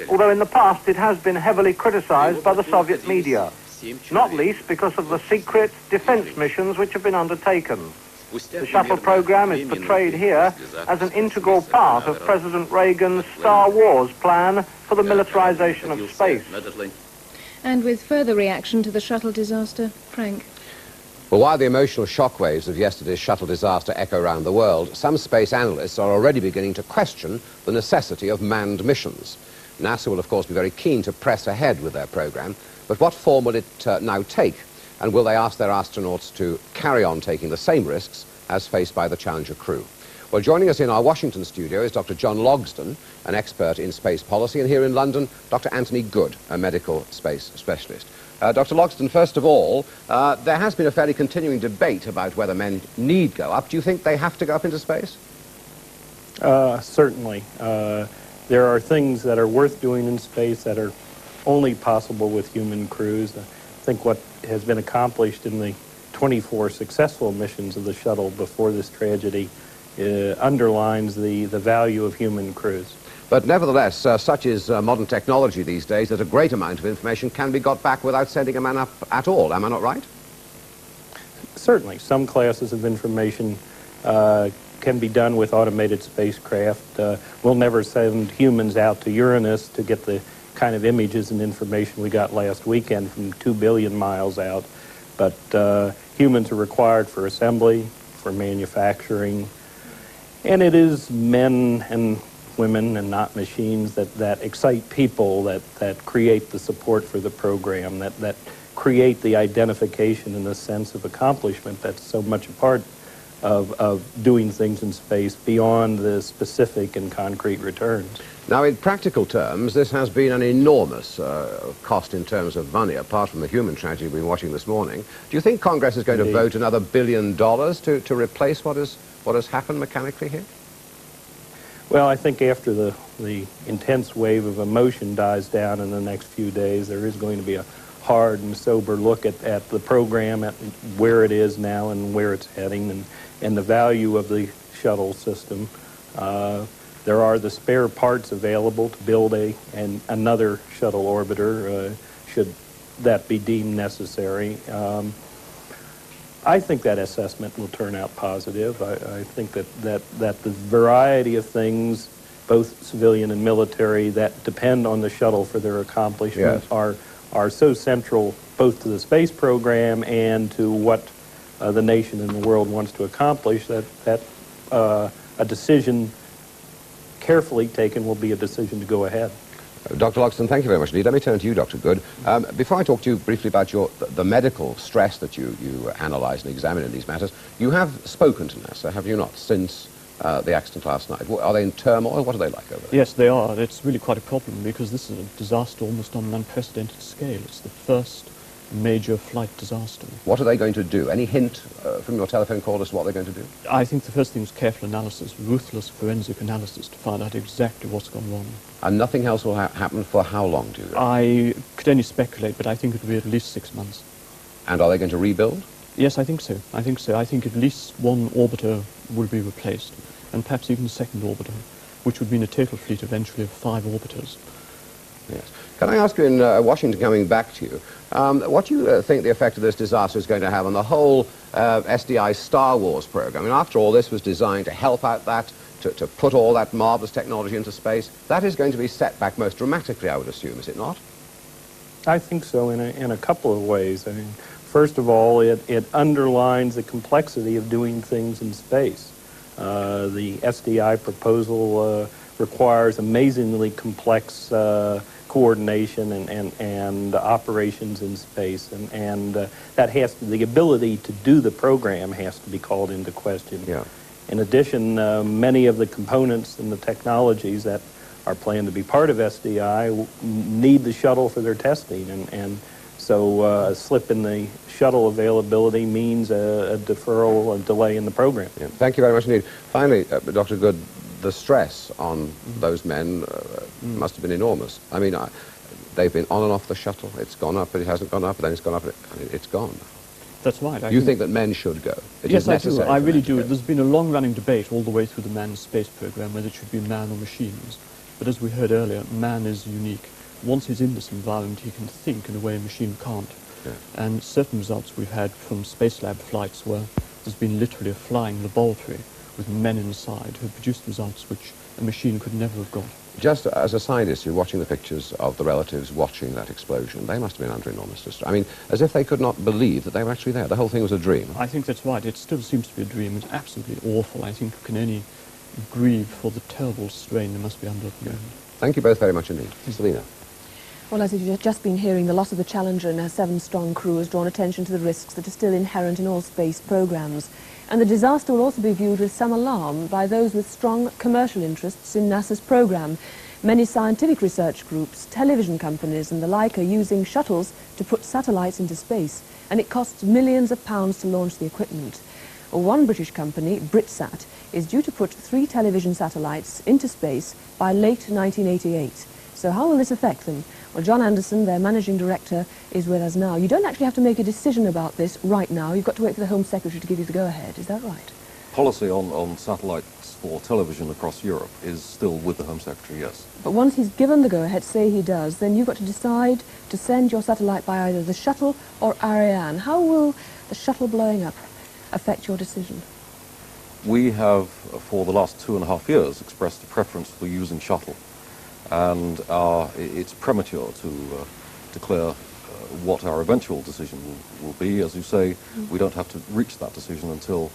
although in the past it has been heavily criticized by the Soviet media, not least because of the secret defense missions which have been undertaken. The shuttle program is portrayed here as an integral part of President Reagan's Star Wars plan for the militarization of space. And with further reaction to the shuttle disaster, Frank? Well, while the emotional shockwaves of yesterday's shuttle disaster echo around the world, some space analysts are already beginning to question the necessity of manned missions. NASA will, of course, be very keen to press ahead with their program, but what form will it now take? And will they ask their astronauts to carry on taking the same risks as faced by the Challenger crew? Well, joining us in our Washington studio is Dr. John Logsdon, an expert in space policy, and here in London, Dr. Anthony Good, a medical space specialist. Dr. Logsdon, first of all, there has been a fairly continuing debate about whether men need go up. Do you think they have to go up into space? Certainly. There are things that are worth doing in space that are only possible with human crews. I think what has been accomplished in the 24 successful missions of the shuttle before this tragedy underlines the value of human crews. But nevertheless, such is modern technology these days that a great amount of information can be got back without sending a man up at all. Am I not right? Certainly. Some classes of information can be done with automated spacecraft. We'll never send humans out to Uranus to get the kind of images and information we got last weekend from 2 billion miles out. But humans are required for assembly, for manufacturing, and it is men and women and not machines that excite people, that create the support for the program, that create the identification and the sense of accomplishment that's so much a part of doing things in space beyond the specific and concrete returns. Now, in practical terms, this has been an enormous cost in terms of money, apart from the human tragedy we've been watching this morning. Do you think Congress is going to vote another $1 billion to replace what has happened mechanically here? Well, I think after the intense wave of emotion dies down in the next few days, there is going to be a hard and sober look at the program, at where it is now and where it's heading, and the value of the shuttle system. There are the spare parts available to build another shuttle orbiter, should that be deemed necessary. I think that assessment will turn out positive. I think that the variety of things, both civilian and military, that depend on the shuttle for their accomplishment are so central both to the space program and to what the nation and the world wants to accomplish that a decision carefully taken will be a decision to go ahead. Dr. Logsdon, thank you very much indeed. Let me turn to you, Dr. Good. Before I talk to you briefly about the medical stress that you analyse and examine in these matters, you have spoken to NASA, have you not, since the accident last night? Are they in turmoil? What are they like over there? Yes, they are. It's really quite a problem because this is a disaster almost on an unprecedented scale. It's the first major flight disaster. What are they going to do? Any hint from your telephone call as to what they're going to do? I think the first thing is careful analysis, ruthless forensic analysis to find out exactly what's gone wrong. And nothing else will happen for how long, do you think? I could only speculate, but I think it will be at least 6 months. And are they going to rebuild? Yes, I think so. I think so. I think at least one orbiter will be replaced, and perhaps even a second orbiter, which would mean a total fleet eventually of 5 orbiters. Yes. Can I ask you, in Washington, coming back to you, what do you think the effect of this disaster is going to have on the whole SDI Star Wars program? I mean, after all, this was designed to help out that, to put all that marvelous technology into space. That is going to be set back most dramatically, I would assume, is it not? I think so in a couple of ways. I mean, first of all, it underlines the complexity of doing things in space. The SDI proposal requires amazingly complex coordination and operations in space, and that has to, the ability to do the program has to be called into question. Yeah. In addition, many of the components and the technologies that are planned to be part of SDI need the shuttle for their testing, and so a slip in the shuttle availability means a deferral, a delay in the program. Yeah. Thank you very much indeed. Finally, Dr. Good, the stress on those men must have been enormous. I mean, they've been on and off the shuttle. It's gone up, but it hasn't gone up, but then it's gone up, it's gone. That's right. You think that men should go? Yes, I do. I really do. There's been a long-running debate all the way through the manned space program whether it should be man or machines. But as we heard earlier, man is unique. Once he's in this environment, he can think in a way a machine can't. Yeah. And certain results we've had from Space Lab flights where there's been literally a flying laboratory with men inside who produced results which a machine could never have got. Just as a scientist, you're watching the pictures of the relatives watching that explosion. They must have been under enormous distress. I mean, as if they could not believe that they were actually there. The whole thing was a dream. I think that's right. It still seems to be a dream. It's absolutely awful. I think we can only grieve for the terrible strain they must be under at the moment. Thank you both very much indeed. Selina. Well, as you've just been hearing, the loss of the Challenger and her 7-strong crew has drawn attention to the risks that are still inherent in all space programs. And the disaster will also be viewed with some alarm by those with strong commercial interests in NASA's program. Many scientific research groups, television companies and the like are using shuttles to put satellites into space, and it costs millions of pounds to launch the equipment. One British company, Britsat, is due to put 3 television satellites into space by late 1988. So how will this affect them? Well, John Anderson, their managing director, is with us now. You don't actually have to make a decision about this right now. You've got to wait for the Home Secretary to give you the go-ahead. Is that right? Policy on satellites for television across Europe is still with the Home Secretary, yes. But once he's given the go-ahead, say he does, then you've got to decide to send your satellite by either the shuttle or Ariane. How will the shuttle blowing up affect your decision? We have, for the last 2.5 years, expressed a preference for using shuttle, and it's premature to declare what our eventual decision will be. As you say, we don't have to reach that decision until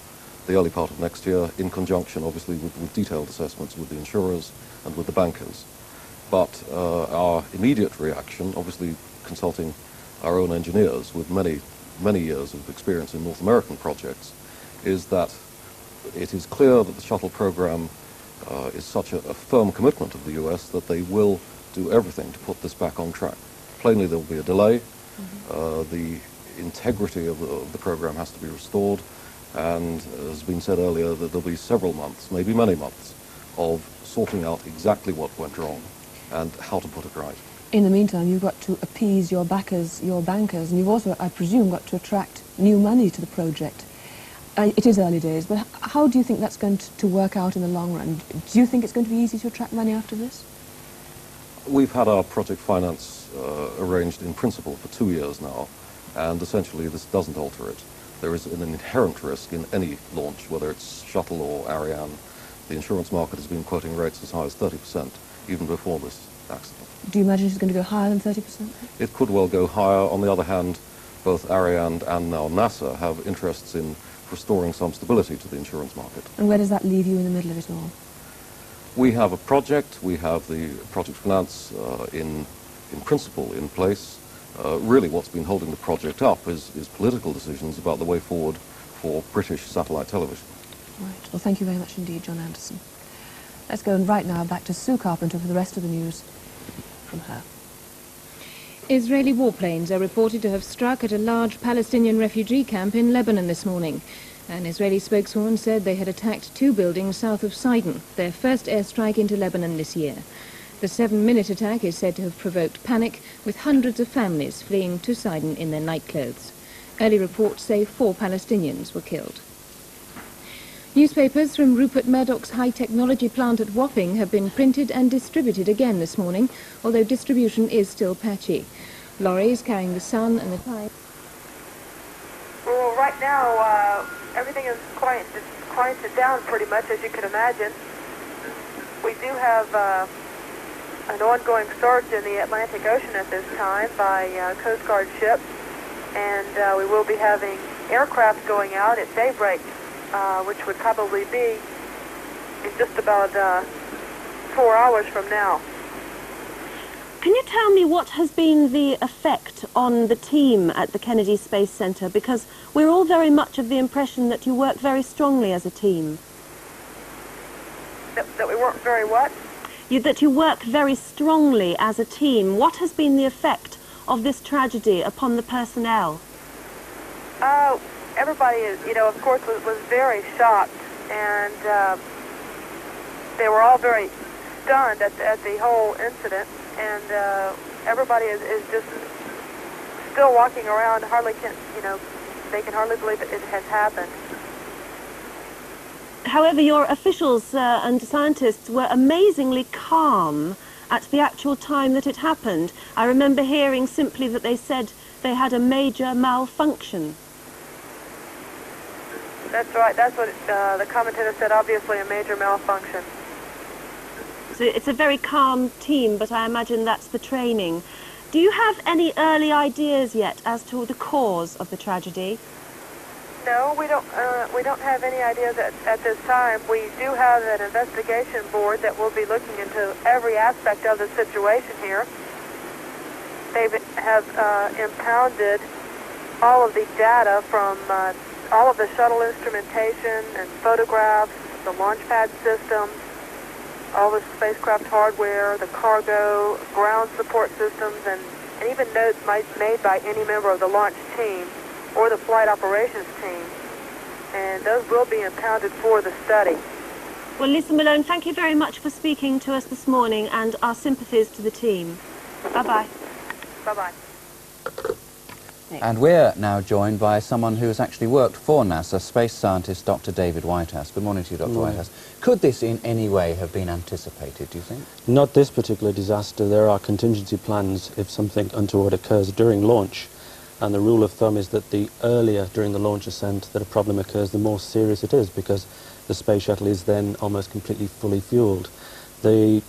the early part of next year, in conjunction, obviously, with detailed assessments with the insurers and with the bankers. But our immediate reaction, obviously consulting our own engineers with many years of experience in North American projects, is that it is clear that the shuttle program is such a firm commitment of the US that they will do everything to put this back on track. Plainly, there will be a delay. The integrity of the program has to be restored, and as has been said earlier, that there'll be several months, maybe many months, of sorting out exactly what went wrong and how to put it right. In the meantime, you've got to appease your backers, your bankers, and you've also, I presume, got to attract new money to the project. It is early days, but how do you think that's going to work out in the long run? Do you think it's going to be easy to attract money after this? We've had our project finance arranged in principle for 2 years now, and essentially this doesn't alter it. There is an inherent risk in any launch, whether it's shuttle or Ariane. The insurance market has been quoting rates as high as 30%, even before this accident. Do you imagine it's going to go higher than 30%? It could well go higher. On the other hand, both Ariane and now NASA have interests in restoring some stability to the insurance market. And where does that leave you in the middle of it all? We have a project. We have the project finance in principle in place. Really what's been holding the project up is political decisions about the way forward for British satellite television. Right. Well, thank you very much indeed, John Anderson. Let's go right now back to Sue Carpenter for the rest of the news from her. Israeli warplanes are reported to have struck at a large Palestinian refugee camp in Lebanon this morning. An Israeli spokeswoman said they had attacked 2 buildings south of Sidon, their first airstrike into Lebanon this year. The 7-minute attack is said to have provoked panic, with hundreds of families fleeing to Sidon in their nightclothes. Early reports say 4 Palestinians were killed. Newspapers from Rupert Murdoch's high-technology plant at Wapping have been printed and distributed again this morning, although distribution is still patchy. Lorries carrying the Sun and the Times. Well, right now, everything is quieted down pretty much, as you can imagine. We do have an ongoing search in the Atlantic Ocean at this time by Coast Guard ships, and we will be having aircraft going out at daybreak, which would probably be in just about 4 hours from now. Can you tell me what has been the effect on the team at the Kennedy Space Center? Because we're all very much of the impression that you work very strongly as a team. That we work very what? That you work very strongly as a team. What has been the effect of this tragedy upon the personnel? Everybody, of course, was very shocked, and they were all very stunned at the whole incident. And everybody is just still walking around, they can hardly believe it has happened. However, your officials and scientists were amazingly calm at the actual time that it happened. I remember hearing simply that they said they had a major malfunction. That's right, that's what the commentator said, obviously a major malfunction. So it's a very calm team, but I imagine that's the training. Do you have any early ideas yet as to the cause of the tragedy? No, we don't have any ideas at this time. We do have an investigation board that will be looking into every aspect of the situation here. They have impounded all of the data from all of the shuttle instrumentation and photographs, the launch pad systems, all the spacecraft hardware, the cargo, ground support systems, and even notes made by any member of the launch team or the flight operations team. And those will be impounded for the study. Well, Lisa Malone, thank you very much for speaking to us this morning, and our sympathies to the team. Bye-bye. Bye-bye. And we're now joined by someone who has actually worked for NASA, space scientist Dr. David Whitehouse. Good morning to you, Dr. Whitehouse. Could this in any way have been anticipated, do you think? Not this particular disaster. There are contingency plans if something untoward occurs during launch. And the rule of thumb is that the earlier during the launch ascent that a problem occurs, the more serious it is, because the space shuttle is then almost completely fully fueled. The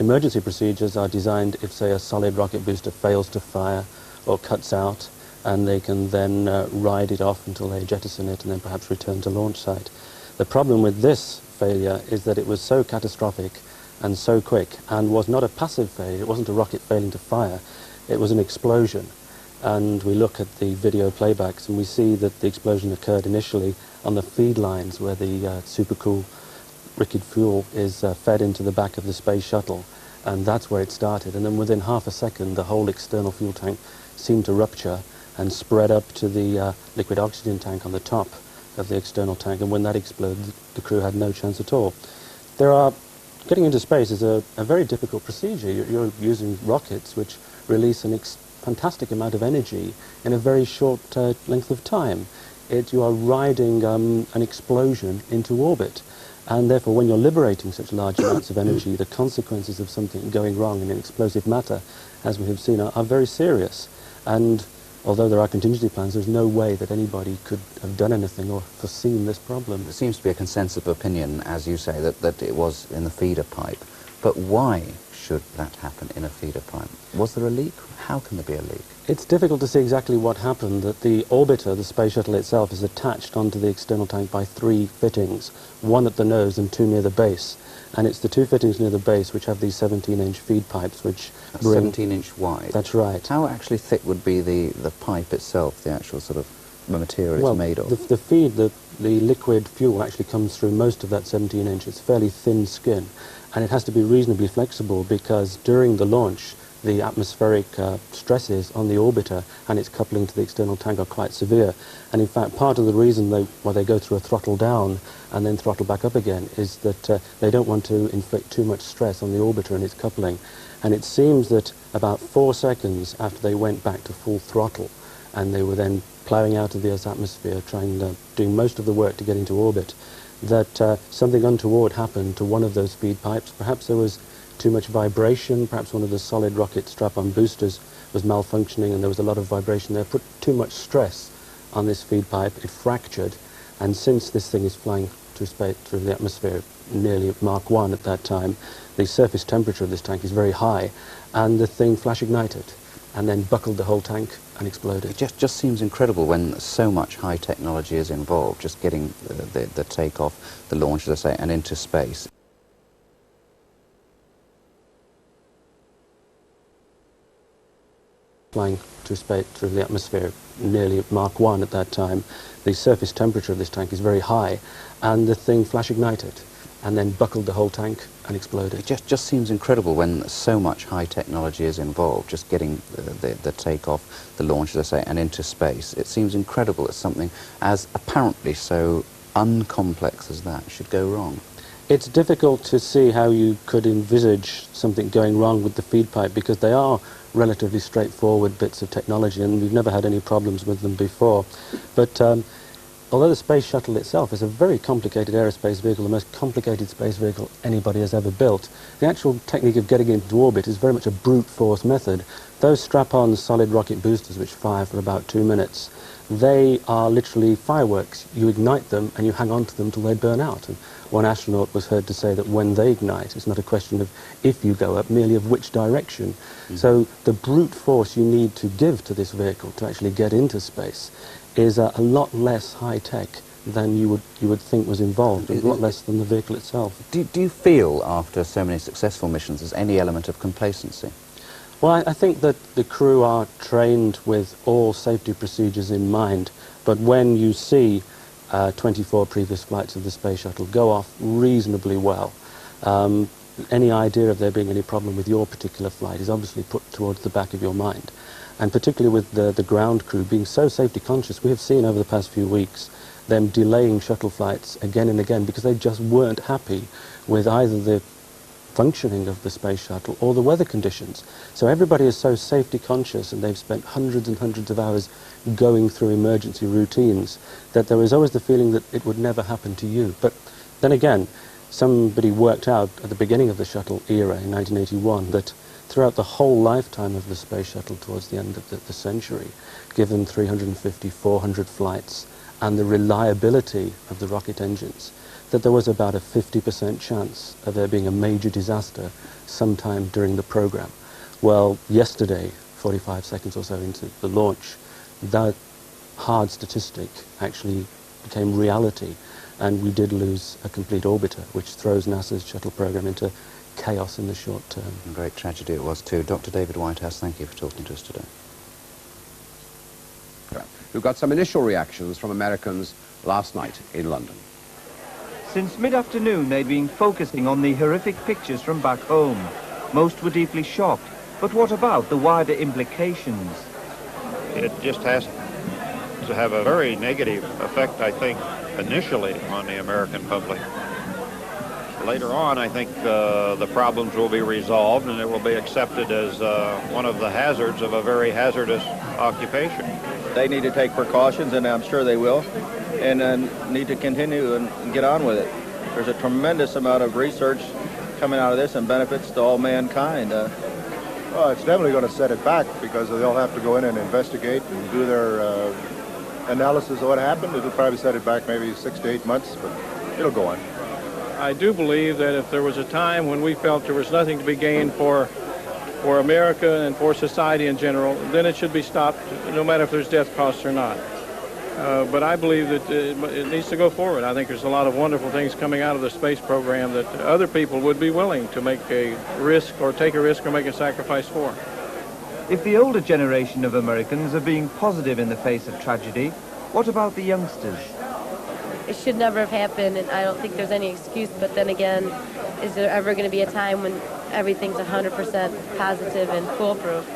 emergency procedures are designed if, say, a solid rocket booster fails to fire or cuts out, and they can then ride it off until they jettison it and then perhaps return to launch site. The problem with this failure is that it was so catastrophic and so quick, and was not a passive failure. It wasn't a rocket failing to fire. It was an explosion. And we look at the video playbacks and we see that the explosion occurred initially on the feed lines where the supercool liquid fuel is fed into the back of the space shuttle, and that's where it started. And then within half a second the whole external fuel tank seemed to rupture and spread up to the liquid oxygen tank on the top of the external tank, and when that exploded the crew had no chance at all. Getting into space is a very difficult procedure. You're using rockets which release an fantastic amount of energy in a very short length of time. You are riding an explosion into orbit, and therefore when you're liberating such large amounts of energy, the consequences of something going wrong in an explosive matter, as we have seen, are very serious. And although there are contingency plans, there's no way that anybody could have done anything or foreseen this problem. There seems to be a consensus of opinion, as you say, that it was in the feeder pipe. But why should that happen in a feeder pipe? Was there a leak? How can there be a leak? It's difficult to see exactly what happened. That the orbiter, the space shuttle itself, is attached onto the external tank by 3 fittings, 1 at the nose and 2 near the base. And it's the 2 fittings near the base which have these 17-inch feed pipes which bring... 17-inch wide? That's right. How actually thick would be the pipe itself, the actual sort of material it's made of? The feed, the liquid fuel actually comes through most of that 17-inch. It's fairly thin skin, and it has to be reasonably flexible because during the launch the atmospheric stresses on the orbiter and its coupling to the external tank are quite severe. And in fact, part of the reason why they go through a throttle down and then throttle back up again is that they don't want to inflict too much stress on the orbiter and its coupling. And it seems that about 4 seconds after they went back to full throttle, and they were then ploughing out of the Earth's atmosphere, doing most of the work to get into orbit, that something untoward happened to one of those feed pipes. Perhaps there was too much vibration, perhaps one of the solid rocket strap-on boosters was malfunctioning and there was a lot of vibration there, put too much stress on this feed pipe, it fractured, and since this thing is flying through space, through the atmosphere, nearly Mach 1 at that time, the surface temperature of this tank is very high, and the thing flash ignited and then buckled the whole tank and exploded. It just seems incredible when so much high technology is involved, just getting the takeoff, the launch, as I say, and into space. Flying through space, through the atmosphere, nearly Mach 1 at that time, the surface temperature of this tank is very high, and the thing flash ignited and then buckled the whole tank and exploded. It just seems incredible when so much high technology is involved, just getting the takeoff, the launch, as I say, and into space. It seems incredible that something as apparently so uncomplex as that should go wrong. It's difficult to see how you could envisage something going wrong with the feed pipe because they are relatively straightforward bits of technology and we've never had any problems with them before. But although the space shuttle itself is a very complicated aerospace vehicle, the most complicated space vehicle anybody has ever built, the actual technique of getting into orbit is very much a brute force method. Those strap-on solid rocket boosters which fire for about 2 minutes, they are literally fireworks. You ignite them and you hang on to them till they burn out. And one astronaut was heard to say that when they ignite, it's not a question of if you go up, merely of which direction. So the brute force you need to give to this vehicle to actually get into space is a lot less high-tech than you would think was involved, a lot less than the vehicle itself. Do you feel, after so many successful missions, there's any element of complacency? Well, I think that the crew are trained with all safety procedures in mind, but when you see 24 previous flights of the space shuttle go off reasonably well, any idea of there being any problem with your particular flight is obviously put towards the back of your mind. And particularly with the ground crew being so safety conscious, we have seen over the past few weeks them delaying shuttle flights again and again because they just weren't happy with either the functioning of the space shuttle or the weather conditions. So everybody is so safety conscious, and they've spent hundreds and hundreds of hours going through emergency routines, that there is always the feeling that it would never happen to you. But then again, somebody worked out at the beginning of the shuttle era in 1981 that throughout the whole lifetime of the space shuttle towards the end of the century, given 350, 400 flights and the reliability of the rocket engines, that there was about a 50% chance of there being a major disaster sometime during the program. Well, yesterday, 45 seconds or so into the launch, that hard statistic actually became reality, and we did lose a complete orbiter, which throws NASA's shuttle program into chaos in the short term. A great tragedy it was too. Dr. David Whitehouse, thank you for talking to us today. We've got some initial reactions from Americans last night in London. Since mid-afternoon, they'd been focusing on the horrific pictures from back home. Most were deeply shocked. But what about the wider implications? It just has to have a very negative effect, I think, initially on the American public. Later on, I think the problems will be resolved, and it will be accepted as one of the hazards of a very hazardous occupation. They need to take precautions, and I'm sure they will, and need to continue and get on with it. There's a tremendous amount of research coming out of this and benefits to all mankind. Well, it's definitely going to set it back because they'll have to go in and investigate and do their analysis of what happened. It'll probably set it back maybe 6 to 8 months, but it'll go on. I do believe that if there was a time when we felt there was nothing to be gained for America and for society in general, then it should be stopped, no matter if there's death costs or not. But I believe that it needs to go forward. I think there's a lot of wonderful things coming out of the space program that other people would be willing to make a risk or take a risk or make a sacrifice for. If the older generation of Americans are being positive in the face of tragedy, what about the youngsters? It should never have happened, and I don't think there's any excuse, but then again, is there ever going to be a time when everything's 100% positive and foolproof?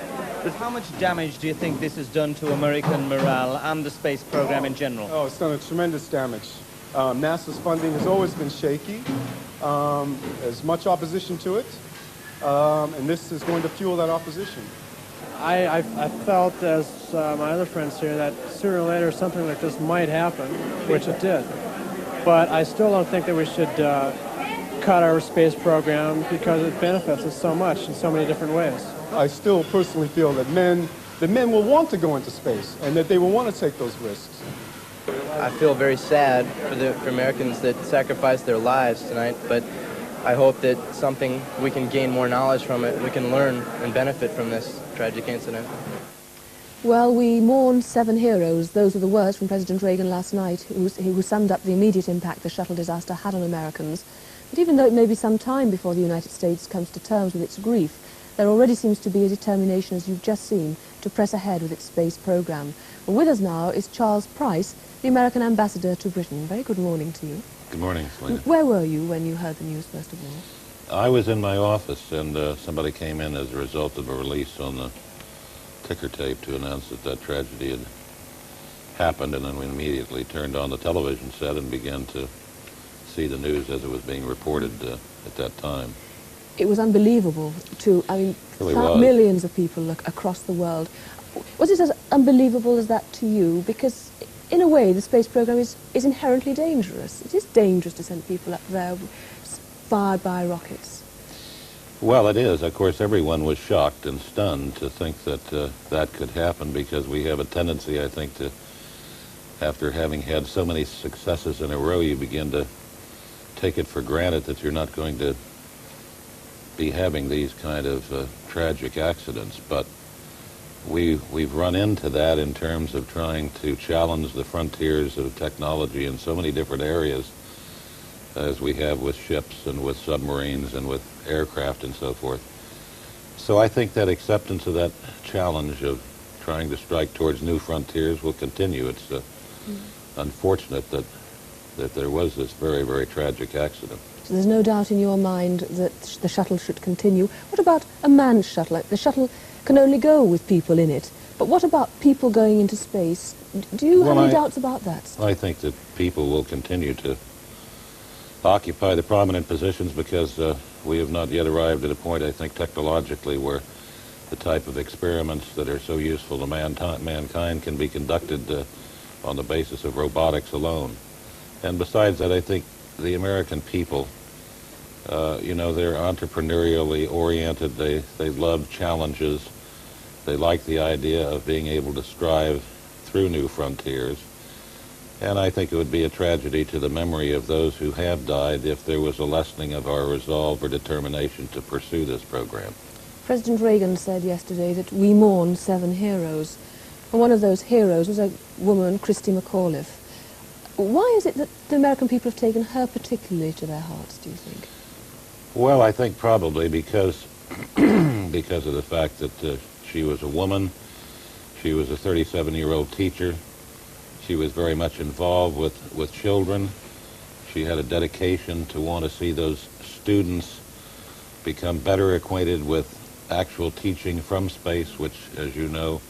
But how much damage do you think this has done to American morale and the space program in general? Oh, it's done a tremendous damage. NASA's funding has always been shaky. There's much opposition to it, and this is going to fuel that opposition. I felt, as my other friends here, that sooner or later something like this might happen, which it did. But I still don't think that we should cut our space program because it benefits us so much in so many different ways. I still personally feel that men will want to go into space and that they will want to take those risks. I feel very sad for Americans that sacrificed their lives tonight, but I hope that something we can gain more knowledge from it, we can learn and benefit from this tragic incident. Well, we mourn 7 heroes. Those were the words from President Reagan last night, who summed up the immediate impact the shuttle disaster had on Americans. But even though it may be some time before the United States comes to terms with its grief, there already seems to be a determination, as you've just seen, to press ahead with its space program. Well, with us now is Charles Price, the American ambassador to Britain. Very good morning to you. Good morning, Selena. Where were you when you heard the news, first of all? I was in my office, and somebody came in as a result of a release on the ticker tape to announce that tragedy had happened, and then we immediately turned on the television set and began to see the news as it was being reported at that time. It was unbelievable millions of people across the world. Was it as unbelievable as that to you? Because in a way, the space program is inherently dangerous. It is dangerous to send people up there fired by rockets. Well, it is. Of course, everyone was shocked and stunned to think that that could happen, because we have a tendency, I think, to, after having had so many successes in a row, you begin to take it for granted that you're not going to be having these kind of tragic accidents. But we've run into that in terms of trying to challenge the frontiers of technology in so many different areas, as we have with ships and with submarines and with aircraft and so forth. So I think that acceptance of that challenge of trying to strike towards new frontiers will continue. It's unfortunate that there was this very, very tragic accident. So there's no doubt in your mind that the shuttle should continue. What about a manned shuttle? The shuttle can only go with people in it. But what about people going into space? Do you have any doubts about that? I think that people will continue to occupy the prominent positions because we have not yet arrived at a point, I think, technologically where the type of experiments that are so useful to mankind can be conducted on the basis of robotics alone. And besides that, I think the American people, you know, they're entrepreneurially oriented. They love challenges. They like the idea of being able to strive through new frontiers. And I think it would be a tragedy to the memory of those who have died if there was a lessening of our resolve or determination to pursue this program. President Reagan said yesterday that we mourn 7 heroes. And one of those heroes was a woman, Christy McAuliffe. Why is it that the American people have taken her particularly to their hearts, do you think? Well, I think probably because because of the fact that she was a woman, she was a 37-year-old teacher, she was very much involved with children, she had a dedication to want to see those students become better acquainted with actual teaching from space, which, as you know,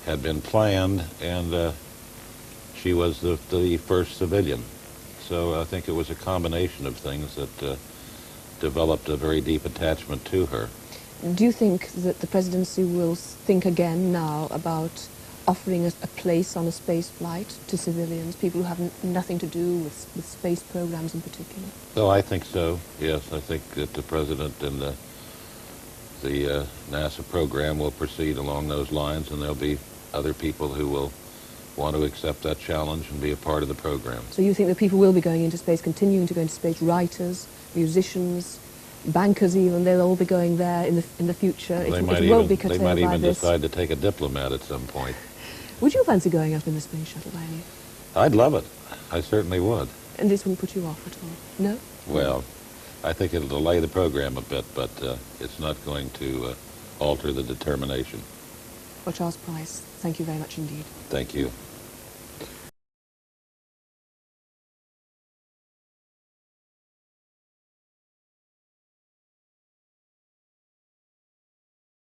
had been planned, and she was the first civilian. So I think it was a combination of things that developed a very deep attachment to her. Do you think that the presidency will think again now about offering a place on a space flight to civilians, people who have nothing to do with space programs in particular? Oh, I think so, yes. I think that the president and the NASA program will proceed along those lines, and there'll be other people who will want to accept that challenge and be a part of the program. So you think that people will be going into space, continuing to go into space, writers, musicians, bankers even, they'll all be going there in the future? They It might won't be curtailed even by this. decide to take a diplomat at some point. Would you fancy going up in the space shuttle, Annie? I'd love it. I certainly would. And this wouldn't put you off at all? No? Well, I think it'll delay the program a bit, but it's not going to alter the determination. Well, Charles Price, thank you very much indeed. Thank you.